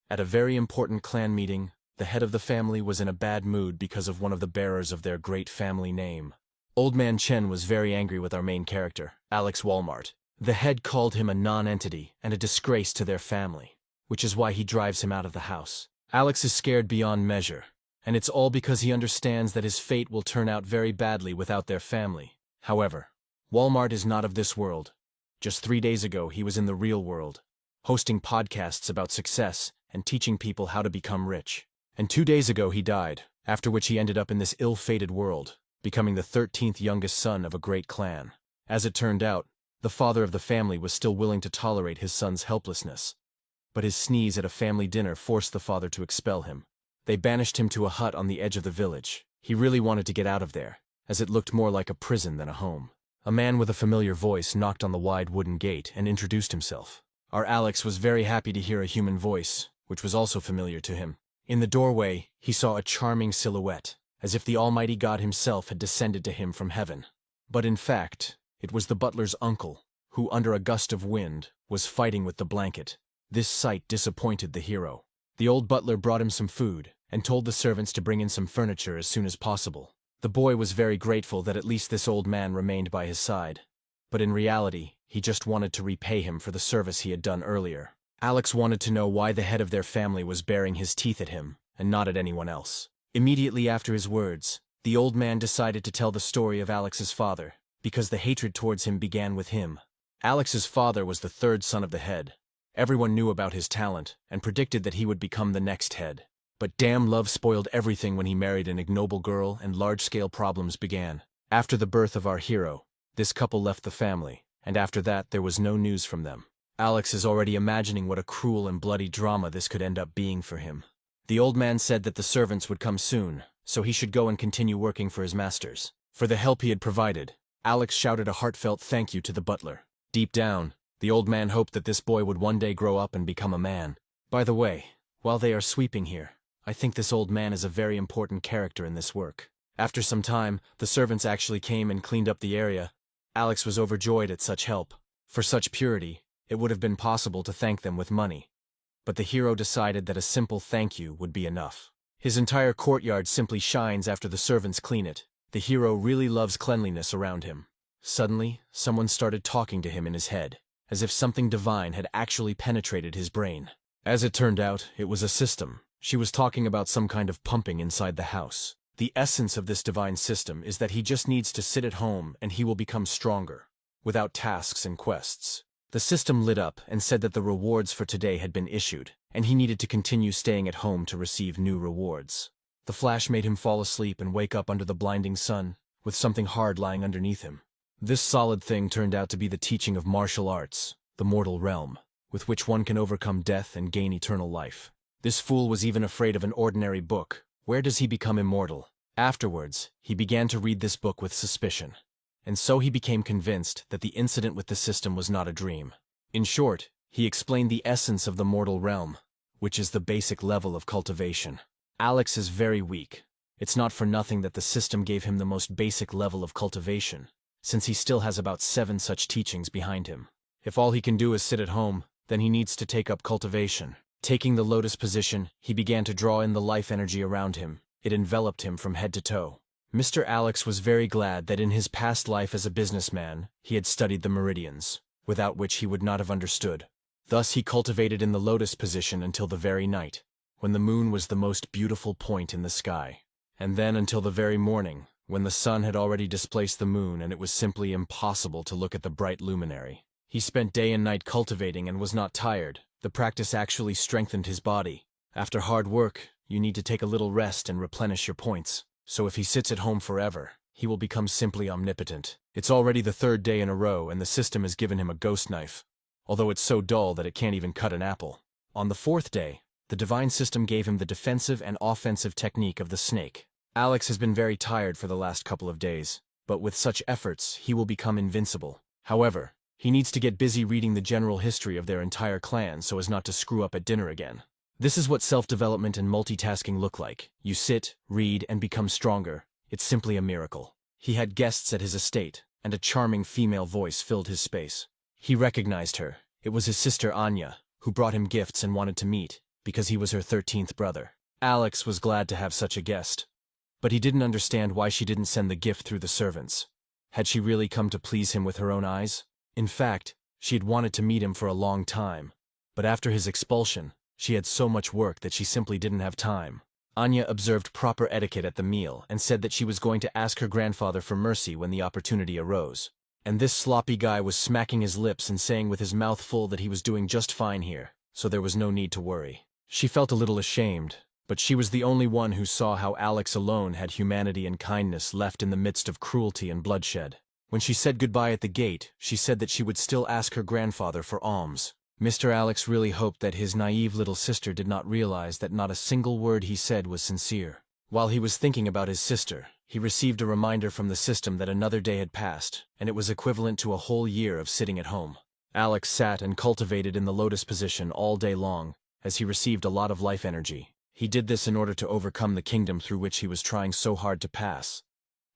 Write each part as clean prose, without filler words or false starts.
At a very important clan meeting, the head of the family was in a bad mood because of one of the bearers of their great family name. Old Man Chen was very angry with our main character, Alex Walmart. The head called him a non-entity and a disgrace to their family, which is why he drives him out of the house. Alex is scared beyond measure, and it's all because he understands that his fate will turn out very badly without their family. However, Walmart is not of this world. Just 3 days ago, he was in the real world, hosting podcasts about success and teaching people how to become rich. And 2 days ago he died, after which he ended up in this ill-fated world, becoming the 13th youngest son of a great clan. As it turned out, the father of the family was still willing to tolerate his son's helplessness, but his sneeze at a family dinner forced the father to expel him. They banished him to a hut on the edge of the village. He really wanted to get out of there, as it looked more like a prison than a home. A man with a familiar voice knocked on the wide wooden gate and introduced himself. Our Alex was very happy to hear a human voice, which was also familiar to him. In the doorway, he saw a charming silhouette, as if the almighty God himself had descended to him from heaven. But in fact, it was the butler's uncle, who, under a gust of wind, was fighting with the blanket. This sight disappointed the hero. The old butler brought him some food, and told the servants to bring in some furniture as soon as possible. The boy was very grateful that at least this old man remained by his side. But in reality, he just wanted to repay him for the service he had done earlier. Alex wanted to know why the head of their family was baring his teeth at him, and not at anyone else. Immediately after his words, the old man decided to tell the story of Alex's father, because the hatred towards him began with him. Alex's father was the third son of the head. Everyone knew about his talent, and predicted that he would become the next head. But damn love spoiled everything when he married an ignoble girl and large-scale problems began. After the birth of our hero, this couple left the family, and after that there was no news from them. Alex is already imagining what a cruel and bloody drama this could end up being for him. The old man said that the servants would come soon, so he should go and continue working for his masters. For the help he had provided, Alex shouted a heartfelt thank you to the butler. Deep down, the old man hoped that this boy would one day grow up and become a man. By the way, while they are sweeping here, I think this old man is a very important character in this work. After some time, the servants actually came and cleaned up the area. Alex was overjoyed at such help. For such purity, it would have been possible to thank them with money. But the hero decided that a simple thank you would be enough. His entire courtyard simply shines after the servants clean it. The hero really loves cleanliness around him. Suddenly, someone started talking to him in his head, as if something divine had actually penetrated his brain. As it turned out, it was a system. She was talking about some kind of pumping inside the house. The essence of this divine system is that he just needs to sit at home and he will become stronger, without tasks and quests. The system lit up and said that the rewards for today had been issued, and he needed to continue staying at home to receive new rewards. The flash made him fall asleep and wake up under the blinding sun, with something hard lying underneath him. This solid thing turned out to be the teaching of martial arts, the mortal realm, with which one can overcome death and gain eternal life. This fool was even afraid of an ordinary book. Where does he become immortal? Afterwards, he began to read this book with suspicion. And so he became convinced that the incident with the system was not a dream. In short, he explained the essence of the mortal realm, which is the basic level of cultivation. Alex is very weak. It's not for nothing that the system gave him the most basic level of cultivation, since he still has about 7 such teachings behind him. If all he can do is sit at home, then he needs to take up cultivation. Taking the lotus position, he began to draw in the life energy around him. It enveloped him from head to toe. Mr. Alex was very glad that in his past life as a businessman, he had studied the meridians, without which he would not have understood. Thus he cultivated in the lotus position until the very night, when the moon was the most beautiful point in the sky. And then until the very morning, when the sun had already displaced the moon and it was simply impossible to look at the bright luminary. He spent day and night cultivating and was not tired. The practice actually strengthened his body. After hard work, you need to take a little rest and replenish your points. So if he sits at home forever, he will become simply omnipotent. It's already the 3rd day in a row and the system has given him a ghost knife, although it's so dull that it can't even cut an apple. On the 4th day, the divine system gave him the defensive and offensive technique of the snake. Alex has been very tired for the last couple of days, but with such efforts, he will become invincible. However, he needs to get busy reading the general history of their entire clan so as not to screw up at dinner again. This is what self-development and multitasking look like. You sit, read, and become stronger. It's simply a miracle. He had guests at his estate, and a charming female voice filled his space. He recognized her. It was his sister Anya, who brought him gifts and wanted to meet. because he was her 13th brother. Alex was glad to have such a guest, but he didn't understand why she didn't send the gift through the servants. Had she really come to please him with her own eyes? In fact, she had wanted to meet him for a long time, but after his expulsion, she had so much work that she simply didn't have time. Anya observed proper etiquette at the meal and said that she was going to ask her grandfather for mercy when the opportunity arose. And this sloppy guy was smacking his lips and saying with his mouth full that he was doing just fine here, so there was no need to worry. She felt a little ashamed, but she was the only one who saw how Alex alone had humanity and kindness left in the midst of cruelty and bloodshed. When she said goodbye at the gate, she said that she would still ask her grandfather for alms. Mr. Alex really hoped that his naive little sister did not realize that not a single word he said was sincere. While he was thinking about his sister, he received a reminder from the system that another day had passed, and it was equivalent to a whole year of sitting at home. Alex sat and cultivated in the lotus position all day long, as he received a lot of life energy. He did this in order to overcome the kingdom through which he was trying so hard to pass.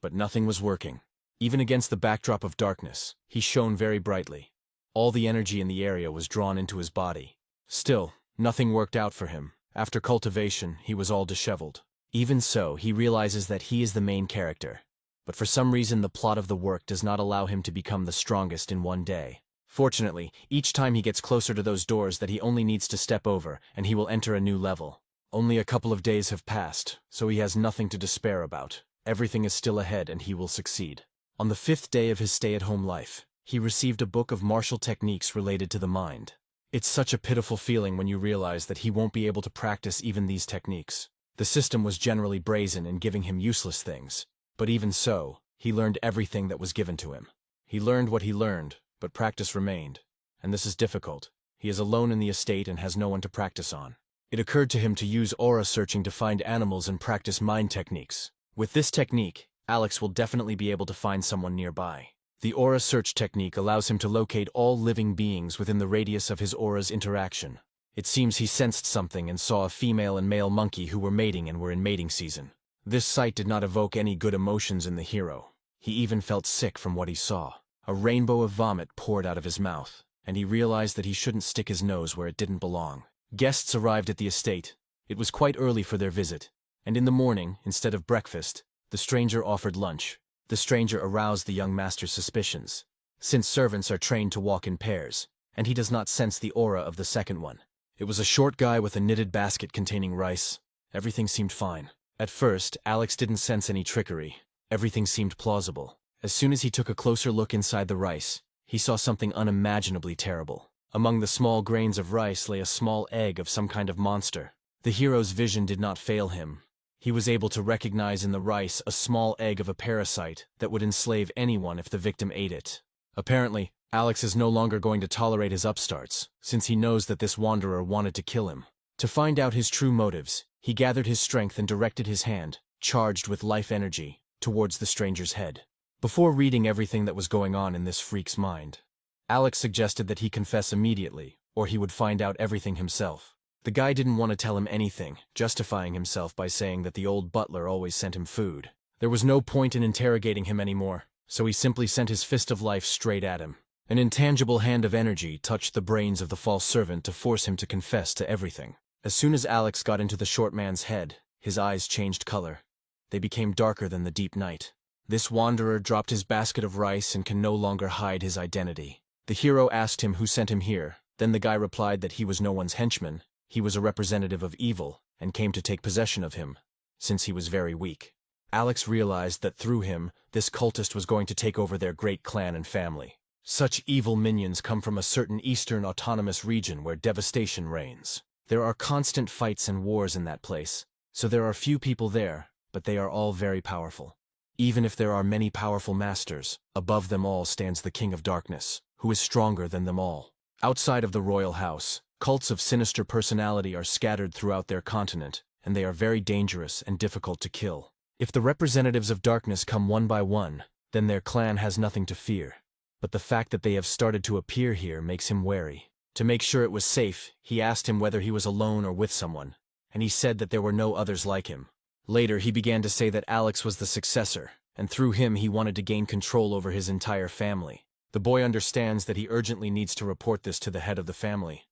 But nothing was working. Even against the backdrop of darkness, he shone very brightly. All the energy in the area was drawn into his body. Still, nothing worked out for him. After cultivation, he was all disheveled. Even so, he realizes that he is the main character. But for some reason the plot of the work does not allow him to become the strongest in one day. Fortunately, each time he gets closer to those doors that he only needs to step over, and he will enter a new level. Only a couple of days have passed, so he has nothing to despair about. Everything is still ahead and he will succeed. On the 5th day of his stay-at-home life, he received a book of martial techniques related to the mind. It's such a pitiful feeling when you realize that he won't be able to practice even these techniques. The system was generally brazen in giving him useless things, but even so, he learned everything that was given to him. He learned what he learned, but practice remained, and this is difficult. He is alone in the estate and has no one to practice on. It occurred to him to use aura searching to find animals and practice mind techniques. With this technique, Alex will definitely be able to find someone nearby. The aura search technique allows him to locate all living beings within the radius of his aura's interaction. It seems he sensed something and saw a female and male monkey who were mating and were in mating season. This sight did not evoke any good emotions in the hero. He even felt sick from what he saw. A rainbow of vomit poured out of his mouth, and he realized that he shouldn't stick his nose where it didn't belong. Guests arrived at the estate. It was quite early for their visit, and in the morning, instead of breakfast, the stranger offered lunch. The stranger aroused the young master's suspicions, since servants are trained to walk in pairs, and he does not sense the aura of the second one. It was a short guy with a knitted basket containing rice. Everything seemed fine. At first, Alex didn't sense any trickery. Everything seemed plausible. As soon as he took a closer look inside the rice, he saw something unimaginably terrible. Among the small grains of rice lay a small egg of some kind of monster. The hero's vision did not fail him. He was able to recognize in the rice a small egg of a parasite that would enslave anyone if the victim ate it. Apparently, Alex is no longer going to tolerate his upstarts, since he knows that this wanderer wanted to kill him. To find out his true motives, he gathered his strength and directed his hand, charged with life energy, towards the stranger's head. Before reading everything that was going on in this freak's mind, Alex suggested that he confess immediately, or he would find out everything himself. The guy didn't want to tell him anything, justifying himself by saying that the old butler always sent him food. There was no point in interrogating him anymore, so he simply sent his fist of life straight at him. An intangible hand of energy touched the brains of the false servant to force him to confess to everything. As soon as Alex got into the short man's head, his eyes changed color. They became darker than the deep night. This wanderer dropped his basket of rice and can no longer hide his identity. The hero asked him who sent him here. Then the guy replied that he was no one's henchman. He was a representative of evil, and came to take possession of him, since he was very weak. Alex realized that through him, this cultist was going to take over their great clan and family. Such evil minions come from a certain eastern autonomous region where devastation reigns. There are constant fights and wars in that place, so there are few people there, but they are all very powerful. Even if there are many powerful masters, above them all stands the King of Darkness, who is stronger than them all. Outside of the royal house, cults of sinister personality are scattered throughout their continent, and they are very dangerous and difficult to kill. If the representatives of darkness come one by one, then their clan has nothing to fear. But the fact that they have started to appear here makes him wary. To make sure it was safe, he asked him whether he was alone or with someone, and he said that there were no others like him. Later he began to say that Alex was the successor, and through him he wanted to gain control over his entire family. The boy understands that he urgently needs to report this to the head of the family.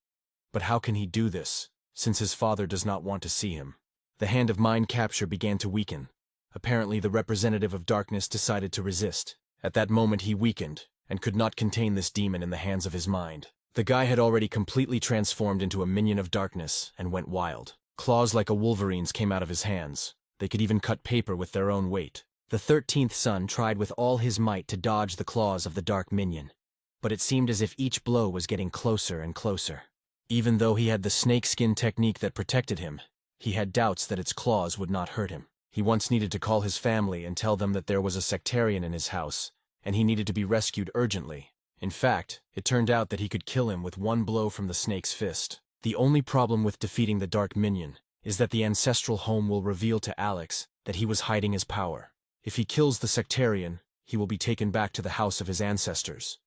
But how can he do this, since his father does not want to see him. The hand of mind capture began to weaken. Apparently the representative of darkness decided to resist. At that moment he weakened, and could not contain this demon in the hands of his mind. The guy had already completely transformed into a minion of darkness, and went wild. Claws like a wolverine's came out of his hands. They could even cut paper with their own weight. The 13th son tried with all his might to dodge the claws of the dark minion, but it seemed as if each blow was getting closer and closer. Even though he had the snakeskin technique that protected him, he had doubts that its claws would not hurt him. He once needed to call his family and tell them that there was a sectarian in his house, and he needed to be rescued urgently. In fact, it turned out that he could kill him with one blow from the snake's fist. The only problem with defeating the dark minion is that the ancestral home will reveal to Alex that he was hiding his power. If he kills the sectarian, he will be taken back to the house of his ancestors.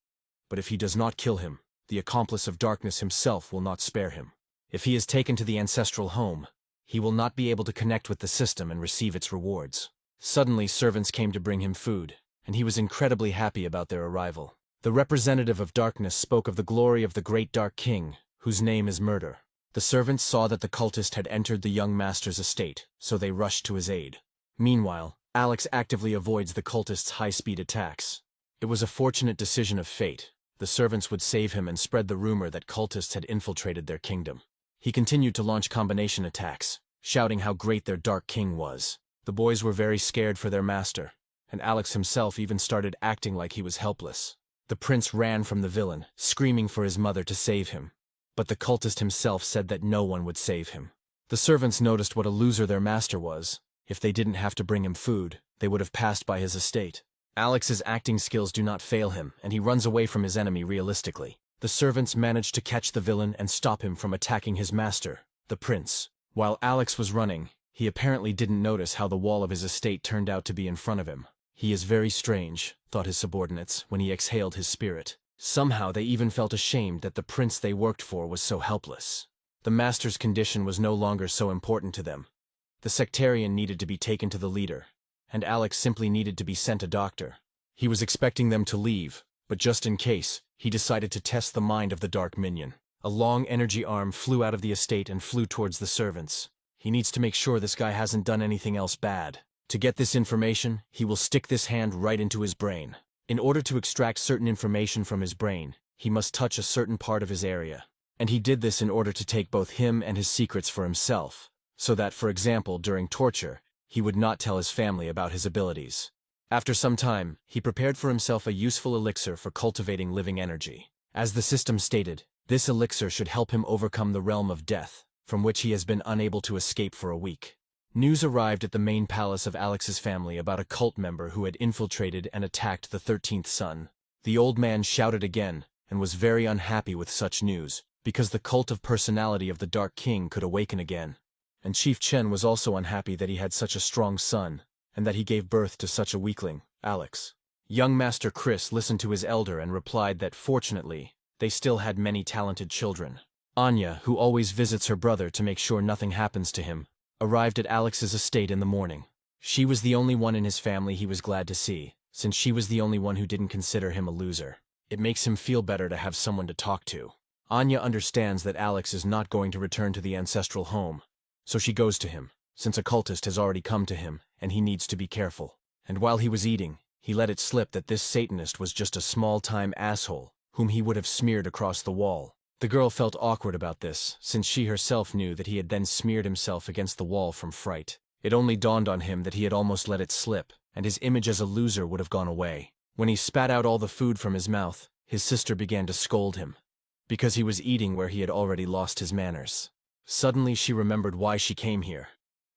But if he does not kill him, the accomplice of darkness himself will not spare him. If he is taken to the ancestral home, he will not be able to connect with the system and receive its rewards. Suddenly, servants came to bring him food, and he was incredibly happy about their arrival. The representative of darkness spoke of the glory of the great dark king, whose name is murder. The servants saw that the cultist had entered the young master's estate, so they rushed to his aid. Meanwhile, Alex actively avoids the cultist's high-speed attacks. It was a fortunate decision of fate. The servants would save him and spread the rumor that cultists had infiltrated their kingdom. He continued to launch combination attacks, shouting how great their dark king was. The boys were very scared for their master, and Alex himself even started acting like he was helpless. The prince ran from the villain, screaming for his mother to save him. But the cultist himself said that no one would save him. The servants noticed what a loser their master was. If they didn't have to bring him food, they would have passed by his estate. Alex's acting skills do not fail him, and he runs away from his enemy realistically. The servants managed to catch the villain and stop him from attacking his master, the prince. While Alex was running, he apparently didn't notice how the wall of his estate turned out to be in front of him. He is very strange, thought his subordinates when he exhaled his spirit. Somehow they even felt ashamed that the prince they worked for was so helpless. The master's condition was no longer so important to them. The sectarian needed to be taken to the leader, and Alex simply needed to be sent a doctor. He was expecting them to leave, but just in case, he decided to test the mind of the dark minion. A long energy arm flew out of the estate and flew towards the servants. He needs to make sure this guy hasn't done anything else bad. To get this information, he will stick this hand right into his brain. In order to extract certain information from his brain, he must touch a certain part of his area. And he did this in order to take both him and his secrets for himself, so that, for example, during torture, he would not tell his family about his abilities. After some time, he prepared for himself a useful elixir for cultivating living energy. As the system stated, this elixir should help him overcome the realm of death, from which he has been unable to escape for a week. News arrived at the main palace of Alex's family about a cult member who had infiltrated and attacked the 13th son. The old man shouted again, and was very unhappy with such news, because the cult of personality of the Dark King could awaken again. And Chief Chen was also unhappy that he had such a strong son, and that he gave birth to such a weakling, Alex. Young Master Chris listened to his elder and replied that fortunately, they still had many talented children. Anya, who always visits her brother to make sure nothing happens to him, arrived at Alex's estate in the morning. She was the only one in his family he was glad to see, since she was the only one who didn't consider him a loser. It makes him feel better to have someone to talk to. Anya understands that Alex is not going to return to the ancestral home, so she goes to him, since a cultist has already come to him, and he needs to be careful. And while he was eating, he let it slip that this Satanist was just a small-time asshole, whom he would have smeared across the wall. The girl felt awkward about this, since she herself knew that he had then smeared himself against the wall from fright. It only dawned on him that he had almost let it slip, and his image as a loser would have gone away. When he spat out all the food from his mouth, his sister began to scold him, because he was eating where he had already lost his manners. Suddenly she remembered why she came here.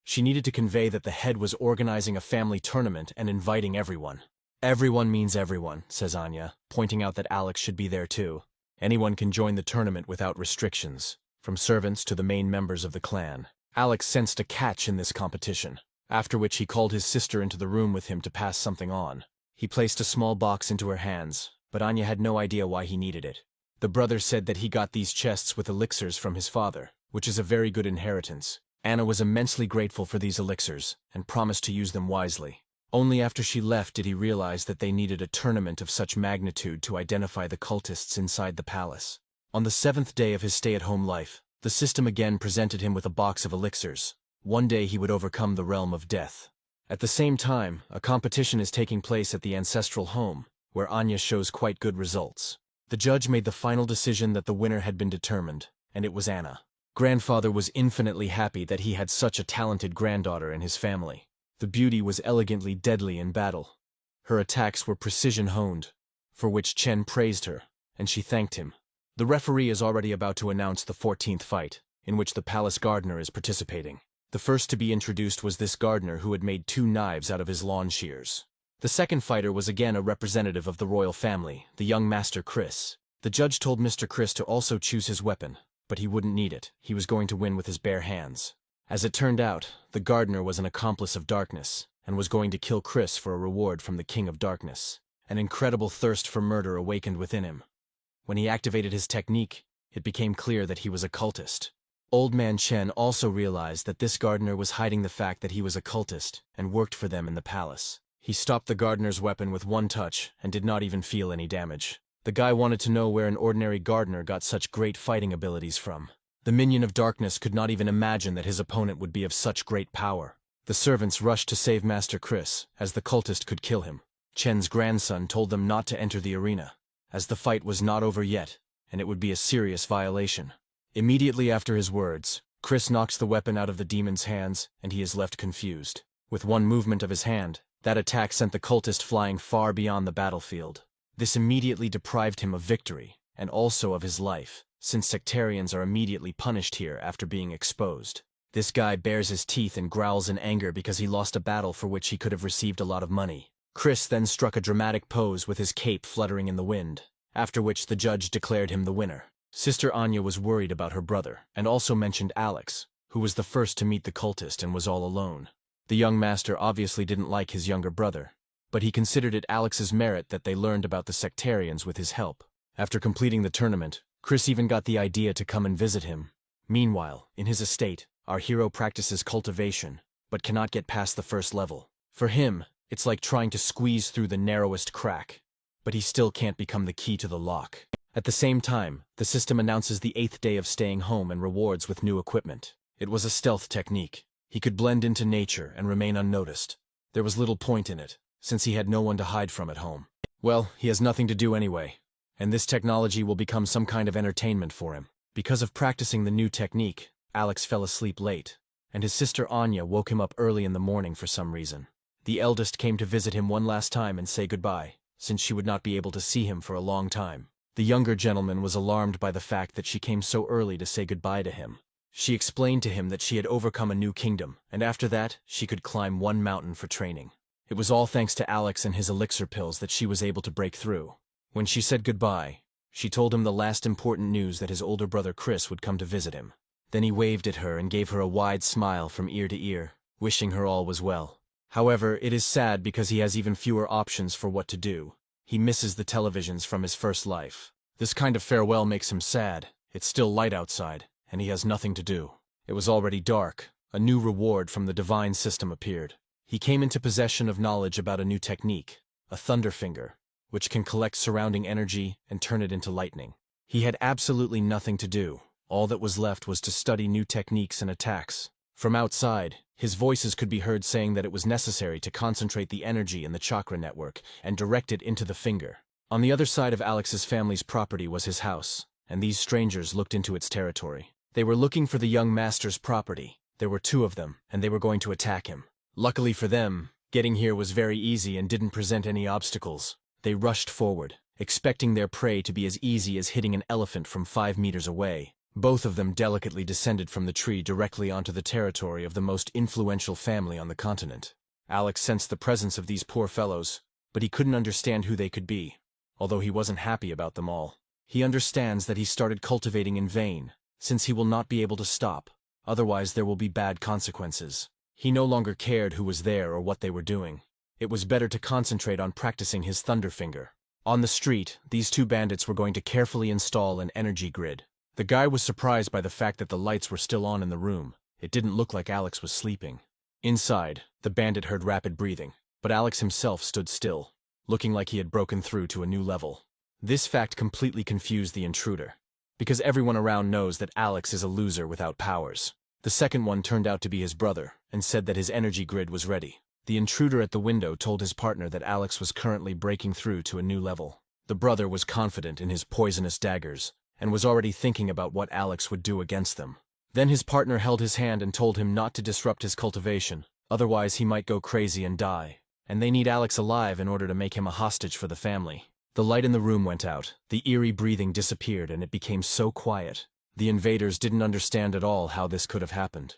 She needed to convey that the head was organizing a family tournament and inviting everyone. Everyone means everyone, says Anya, pointing out that Alex should be there too. Anyone can join the tournament without restrictions, from servants to the main members of the clan. Alex sensed a catch in this competition, after which he called his sister into the room with him to pass something on. He placed a small box into her hands, but Anya had no idea why he needed it. The brother said that he got these chests with elixirs from his father, which is a very good inheritance. Anna was immensely grateful for these elixirs, and promised to use them wisely. Only after she left did he realize that they needed a tournament of such magnitude to identify the cultists inside the palace. On the 7th day of his stay-at-home life, The system again presented him with a box of elixirs. One day he would overcome the realm of death. At the same time, a competition is taking place at the ancestral home, where Anya shows quite good results. The judge made the final decision that the winner had been determined, and it was Anna. Grandfather was infinitely happy that he had such a talented granddaughter in his family. The beauty was elegantly deadly in battle. Her attacks were precision-honed, for which Chen praised her, and she thanked him. The referee is already about to announce the 14th fight, in which the palace gardener is participating. The first to be introduced was this gardener who had made 2 knives out of his lawn shears. The second fighter was again a representative of the royal family, the young Master Chris. The judge told Mr. Chris to also choose his weapon, but he wouldn't need it. He was going to win with his bare hands. As it turned out, the gardener was an accomplice of darkness, and was going to kill Chris for a reward from the King of Darkness. An incredible thirst for murder awakened within him. When he activated his technique, it became clear that he was a cultist. Old Man Chen also realized that this gardener was hiding the fact that he was a cultist and worked for them in the palace. He stopped the gardener's weapon with one touch and did not even feel any damage. The guy wanted to know where an ordinary gardener got such great fighting abilities from. The minion of darkness could not even imagine that his opponent would be of such great power. The servants rushed to save Master Chris, as the cultist could kill him. Chen's grandson told them not to enter the arena, as the fight was not over yet, and it would be a serious violation. Immediately after his words, Chris knocks the weapon out of the demon's hands, and he is left confused. With one movement of his hand, that attack sent the cultist flying far beyond the battlefield. This immediately deprived him of victory, and also of his life, since sectarians are immediately punished here after being exposed. This guy bares his teeth and growls in anger because he lost a battle for which he could have received a lot of money. Chris then struck a dramatic pose with his cape fluttering in the wind, after which the judge declared him the winner. Sister Anya was worried about her brother, and also mentioned Alex, who was the first to meet the cultist and was all alone. The young master obviously didn't like his younger brother, but he considered it Alex's merit that they learned about the sectarians with his help. After completing the tournament, Chris even got the idea to come and visit him. Meanwhile, in his estate, our hero practices cultivation, but cannot get past the first level. For him, it's like trying to squeeze through the narrowest crack, but he still can't become the key to the lock. At the same time, the system announces the 8th day of staying home and rewards with new equipment. It was a stealth technique. He could blend into nature and remain unnoticed. There was little point in it, since he had no one to hide from at home. Well, he has nothing to do anyway, and this technology will become some kind of entertainment for him. Because of practicing the new technique, Alex fell asleep late, and his sister Anya woke him up early in the morning for some reason. The eldest came to visit him one last time and say goodbye, since she would not be able to see him for a long time. The younger gentleman was alarmed by the fact that she came so early to say goodbye to him. She explained to him that she had overcome a new kingdom, and after that, she could climb one mountain for training. It was all thanks to Alex and his elixir pills that she was able to break through. When she said goodbye, she told him the last important news that his older brother Chris would come to visit him. Then he waved at her and gave her a wide smile from ear to ear, wishing her all was well. However, it is sad because he has even fewer options for what to do. He misses the televisions from his first life. This kind of farewell makes him sad. It's still light outside, and he has nothing to do. It was already dark. A new reward from the divine system appeared. He came into possession of knowledge about a new technique, a thunderfinger, which can collect surrounding energy and turn it into lightning. He had absolutely nothing to do. All that was left was to study new techniques and attacks. From outside, his voices could be heard saying that it was necessary to concentrate the energy in the chakra network and direct it into the finger. On the other side of Alex's family's property was his house, and these strangers looked into its territory. They were looking for the young master's property. There were 2 of them, and they were going to attack him. Luckily for them, getting here was very easy and didn't present any obstacles. They rushed forward, expecting their prey to be as easy as hitting an elephant from 5 meters away. Both of them delicately descended from the tree directly onto the territory of the most influential family on the continent. Alex sensed the presence of these poor fellows, but he couldn't understand who they could be, although he wasn't happy about them all. He understands that he started cultivating in vain, since he will not be able to stop, otherwise there will be bad consequences. He no longer cared who was there or what they were doing. It was better to concentrate on practicing his thunderfinger. On the street, these 2 bandits were going to carefully install an energy grid. The guy was surprised by the fact that the lights were still on in the room. It didn't look like Alex was sleeping. Inside, the bandit heard rapid breathing, but Alex himself stood still, looking like he had broken through to a new level. This fact completely confused the intruder. because everyone around knows that Alex is a loser without powers. The second one turned out to be his brother, and said that his energy grid was ready. The intruder at the window told his partner that Alex was currently breaking through to a new level. The brother was confident in his poisonous daggers, and was already thinking about what Alex would do against them. Then his partner held his hand and told him not to disrupt his cultivation, otherwise he might go crazy and die, and they need Alex alive in order to make him a hostage for the family. The light in the room went out, the eerie breathing disappeared, and it became so quiet. The invaders didn't understand at all how this could have happened.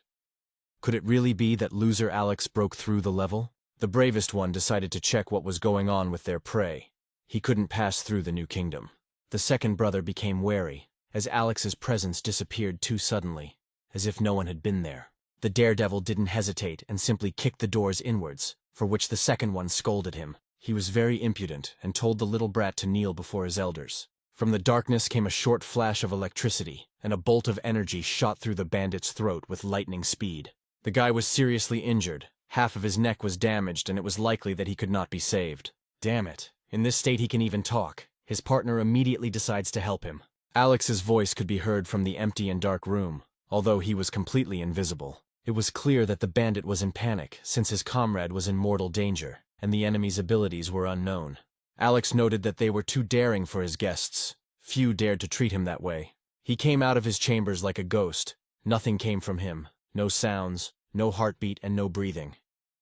Could it really be that loser Alex broke through the level? The bravest one decided to check what was going on with their prey. He couldn't pass through the new kingdom. The second brother became wary, as Alex's presence disappeared too suddenly, as if no one had been there. The daredevil didn't hesitate and simply kicked the doors inwards, for which the second one scolded him. He was very impudent and told the little brat to kneel before his elders. From the darkness came a short flash of electricity, and a bolt of energy shot through the bandit's throat with lightning speed. The guy was seriously injured, half of his neck was damaged, and it was likely that he could not be saved. Damn it, in this state he can even talk. His partner immediately decides to help him. Alex's voice could be heard from the empty and dark room, although he was completely invisible. It was clear that the bandit was in panic, since his comrade was in mortal danger, and the enemy's abilities were unknown. Alex noted that they were too daring for his guests. Few dared to treat him that way. He came out of his chambers like a ghost. Nothing came from him. No sounds, no heartbeat, and no breathing.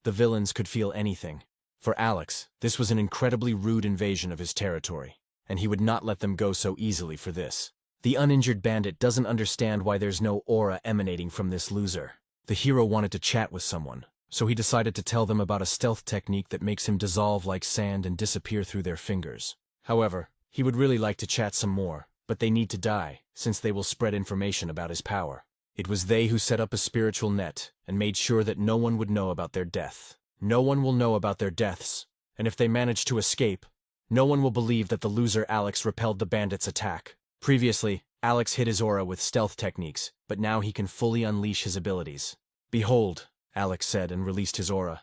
The villains could feel anything. For Alex, this was an incredibly rude invasion of his territory, and he would not let them go so easily for this. The uninjured bandit doesn't understand why there's no aura emanating from this loser. The hero wanted to chat with someone, so he decided to tell them about a stealth technique that makes him dissolve like sand and disappear through their fingers. However, he would really like to chat some more, but they need to die, since they will spread information about his power. It was they who set up a spiritual net, and made sure that no one would know about their death. No one will know about their deaths, and if they manage to escape, no one will believe that the loser Alex repelled the bandit's attack. Previously, Alex hid his aura with stealth techniques, but now he can fully unleash his abilities. "Behold," Alex said and released his aura.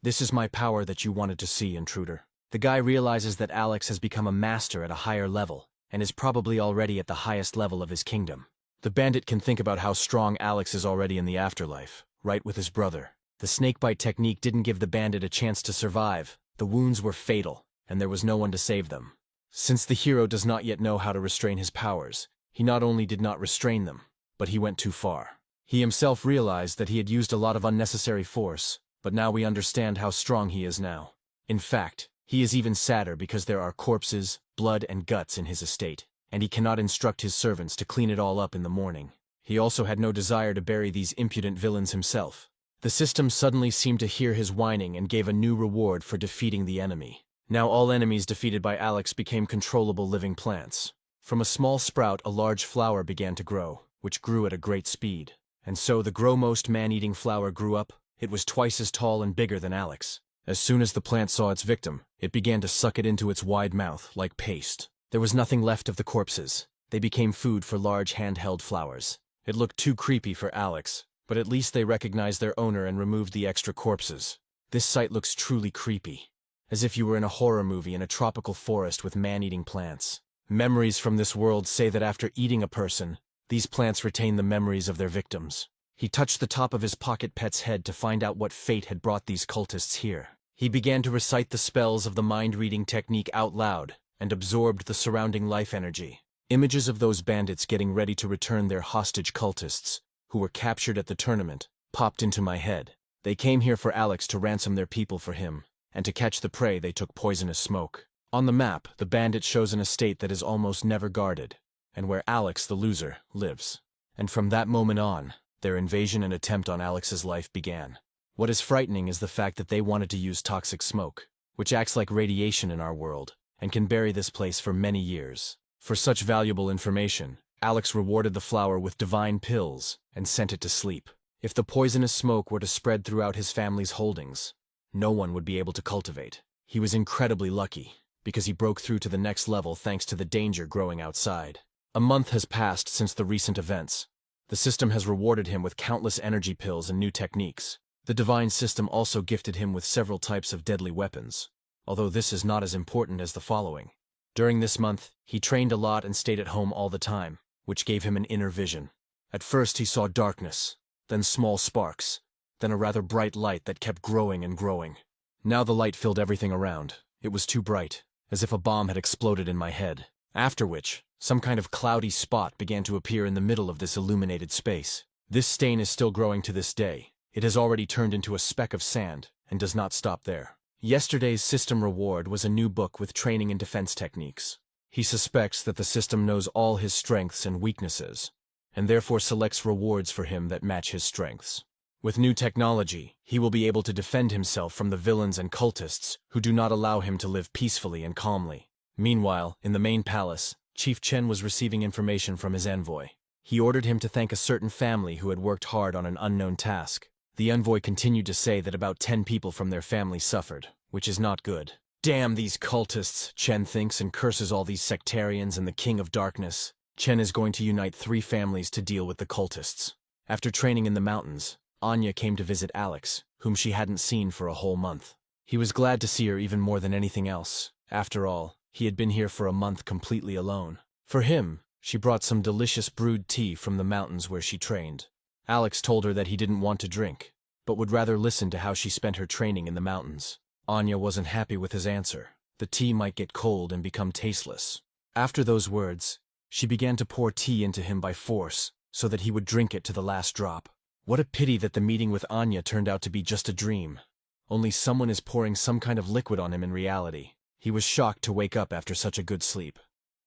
"This is my power that you wanted to see, intruder." The guy realizes that Alex has become a master at a higher level, and is probably already at the highest level of his kingdom. The bandit can think about how strong Alex is already in the afterlife, right with his brother. The snakebite technique didn't give the bandit a chance to survive. The wounds were fatal, and there was no one to save them. Since the hero does not yet know how to restrain his powers, he not only did not restrain them, but he went too far. He himself realized that he had used a lot of unnecessary force, but now we understand how strong he is now. In fact, he is even sadder because there are corpses, blood, and guts in his estate, and he cannot instruct his servants to clean it all up in the morning. He also had no desire to bury these impudent villains himself. The system suddenly seemed to hear his whining and gave a new reward for defeating the enemy. Now all enemies defeated by Alex became controllable living plants. From a small sprout a large flower began to grow, which grew at a great speed. And so the growmost man-eating flower grew up. It was twice as tall and bigger than Alex. As soon as the plant saw its victim, it began to suck it into its wide mouth like paste. There was nothing left of the corpses. They became food for large handheld flowers. It looked too creepy for Alex, but at least they recognized their owner and removed the extra corpses. This sight looks truly creepy, as if you were in a horror movie in a tropical forest with man-eating plants. Memories from this world say that after eating a person, these plants retain the memories of their victims. He touched the top of his pocket pet's head to find out what fate had brought these cultists here. He began to recite the spells of the mind-reading technique out loud, and absorbed the surrounding life energy. Images of those bandits getting ready to return their hostage cultists, who were captured at the tournament, popped into my head. They came here for Alex to ransom their people for him, and to catch the prey they took poisonous smoke. On the map, the bandit shows an estate that is almost never guarded, and where Alex, the loser, lives. And from that moment on, their invasion and attempt on Alex's life began. What is frightening is the fact that they wanted to use toxic smoke, which acts like radiation in our world, and can bury this place for many years. For such valuable information, Alex rewarded the flower with divine pills and sent it to sleep. If the poisonous smoke were to spread throughout his family's holdings, no one would be able to cultivate. He was incredibly lucky, because he broke through to the next level thanks to the danger growing outside. A month has passed since the recent events. The system has rewarded him with countless energy pills and new techniques. The divine system also gifted him with several types of deadly weapons, although this is not as important as the following. During this month, he trained a lot and stayed at home all the time. which gave him an inner vision. At first he saw darkness, then small sparks, then a rather bright light that kept growing and growing. Now the light filled everything around. It was too bright, as if a bomb had exploded in my head. After which, some kind of cloudy spot began to appear in the middle of this illuminated space. This stain is still growing to this day. It has already turned into a speck of sand, and does not stop there. Yesterday's system reward was a new book with training and defense techniques. He suspects that the system knows all his strengths and weaknesses, and therefore selects rewards for him that match his strengths. With new technology, he will be able to defend himself from the villains and cultists who do not allow him to live peacefully and calmly. Meanwhile, in the main palace, Chief Chen was receiving information from his envoy. He ordered him to thank a certain family who had worked hard on an unknown task. The envoy continued to say that about 10 people from their family suffered, which is not good. Damn these cultists, Chen thinks, and curses all these sectarians and the King of Darkness. Chen is going to unite 3 families to deal with the cultists. After training in the mountains, Anya came to visit Alex, whom she hadn't seen for a whole month. He was glad to see her even more than anything else. After all, he had been here for a month completely alone. For him, she brought some delicious brewed tea from the mountains where she trained. Alex told her that he didn't want to drink, but would rather listen to how she spent her training in the mountains. Anya wasn't happy with his answer. The tea might get cold and become tasteless. After those words, she began to pour tea into him by force, so that he would drink it to the last drop. What a pity that the meeting with Anya turned out to be just a dream. Only someone is pouring some kind of liquid on him in reality. He was shocked to wake up after such a good sleep,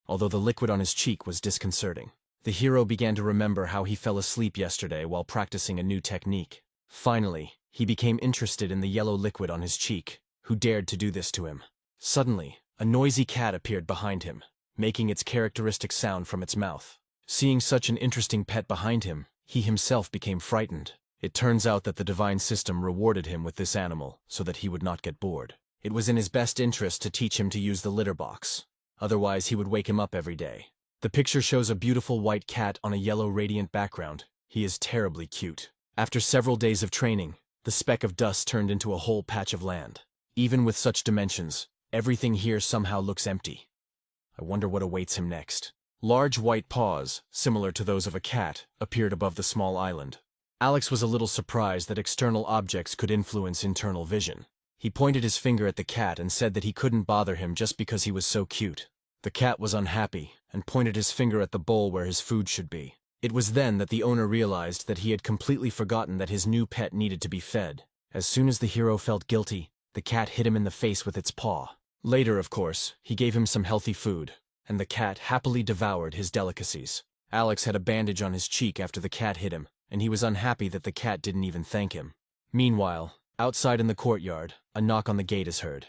although the liquid on his cheek was disconcerting. The hero began to remember how he fell asleep yesterday while practicing a new technique. Finally, he became interested in the yellow liquid on his cheek. Who dared to do this to him? Suddenly, a noisy cat appeared behind him, making its characteristic sound from its mouth. Seeing such an interesting pet behind him, he himself became frightened. It turns out that the divine system rewarded him with this animal so that he would not get bored. It was in his best interest to teach him to use the litter box. Otherwise, he would wake him up every day. The picture shows a beautiful white cat on a yellow radiant background. He is terribly cute. After several days of training, the speck of dust turned into a whole patch of land. Even with such dimensions, everything here somehow looks empty. I wonder what awaits him next. Large white paws, similar to those of a cat, appeared above the small island. Alex was a little surprised that external objects could influence internal vision. He pointed his finger at the cat and said that he couldn't bother him just because he was so cute. The cat was unhappy and pointed his finger at the bowl where his food should be. It was then that the owner realized that he had completely forgotten that his new pet needed to be fed. As soon as the hero felt guilty, the cat hit him in the face with its paw. Later, of course, he gave him some healthy food, and the cat happily devoured his delicacies. Alex had a bandage on his cheek after the cat hit him, and he was unhappy that the cat didn't even thank him. Meanwhile, outside in the courtyard, a knock on the gate is heard,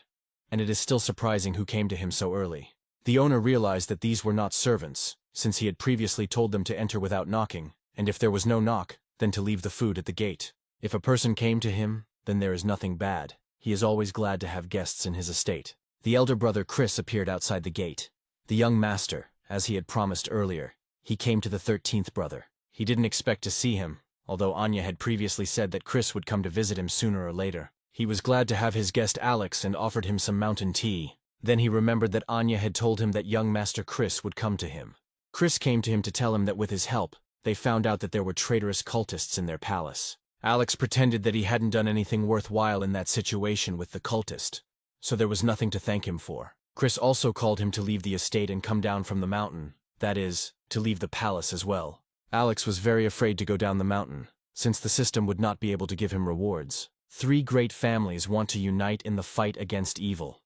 and it is still surprising who came to him so early. The owner realized that these were not servants, since he had previously told them to enter without knocking, and if there was no knock, then to leave the food at the gate. If a person came to him, then there is nothing bad. He is always glad to have guests in his estate. The elder brother Chris appeared outside the gate. The young master, as he had promised earlier, he came to the 13th brother. He didn't expect to see him, although Anya had previously said that Chris would come to visit him sooner or later. He was glad to have his guest Alex and offered him some mountain tea. Then he remembered that Anya had told him that young Master Chris would come to him. Chris came to him to tell him that with his help, they found out that there were traitorous cultists in their palace. Alex pretended that he hadn't done anything worthwhile in that situation with the cultist, so there was nothing to thank him for. Chris also called him to leave the estate and come down from the mountain, that is, to leave the palace as well. Alex was very afraid to go down the mountain, since the system would not be able to give him rewards. 3 great families want to unite in the fight against evil,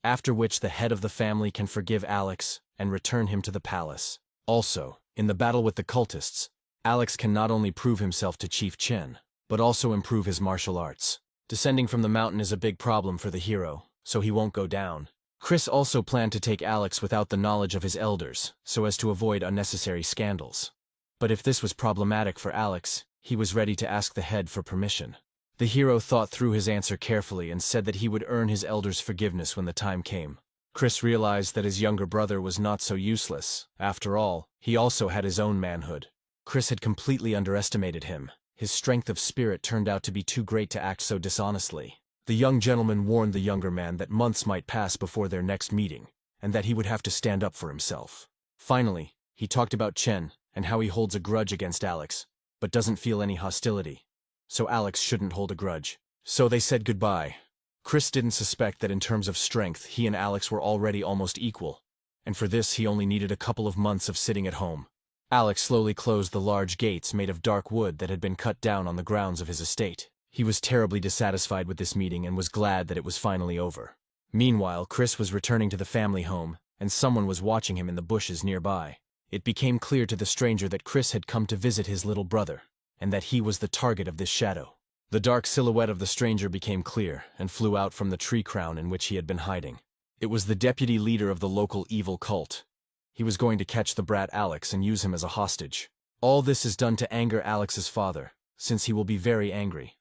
after which the head of the family can forgive Alex and return him to the palace. Also, in the battle with the cultists, Alex can not only prove himself to Chief Chen, but also improve his martial arts. Descending from the mountain is a big problem for the hero, so he won't go down. Chris also planned to take Alex without the knowledge of his elders, so as to avoid unnecessary scandals. But if this was problematic for Alex, he was ready to ask the head for permission. The hero thought through his answer carefully and said that he would earn his elders' forgiveness when the time came. Chris realized that his younger brother was not so useless. After all, he also had his own manhood. Chris had completely underestimated him. His strength of spirit turned out to be too great to act so dishonestly. The young gentleman warned the younger man that months might pass before their next meeting, and that he would have to stand up for himself. Finally, he talked about Chen and how he holds a grudge against Alex, but doesn't feel any hostility. So Alex shouldn't hold a grudge. So they said goodbye. Chris didn't suspect that in terms of strength, he and Alex were already almost equal, and for this he only needed a couple of months of sitting at home. Alex slowly closed the large gates made of dark wood that had been cut down on the grounds of his estate. He was terribly dissatisfied with this meeting and was glad that it was finally over. Meanwhile, Chris was returning to the family home, and someone was watching him in the bushes nearby. It became clear to the stranger that Chris had come to visit his little brother, and that he was the target of this shadow. The dark silhouette of the stranger became clear and flew out from the tree crown in which he had been hiding. It was the deputy leader of the local evil cult. He was going to catch the brat Alex and use him as a hostage. All this is done to anger Alex's father, since he will be very angry.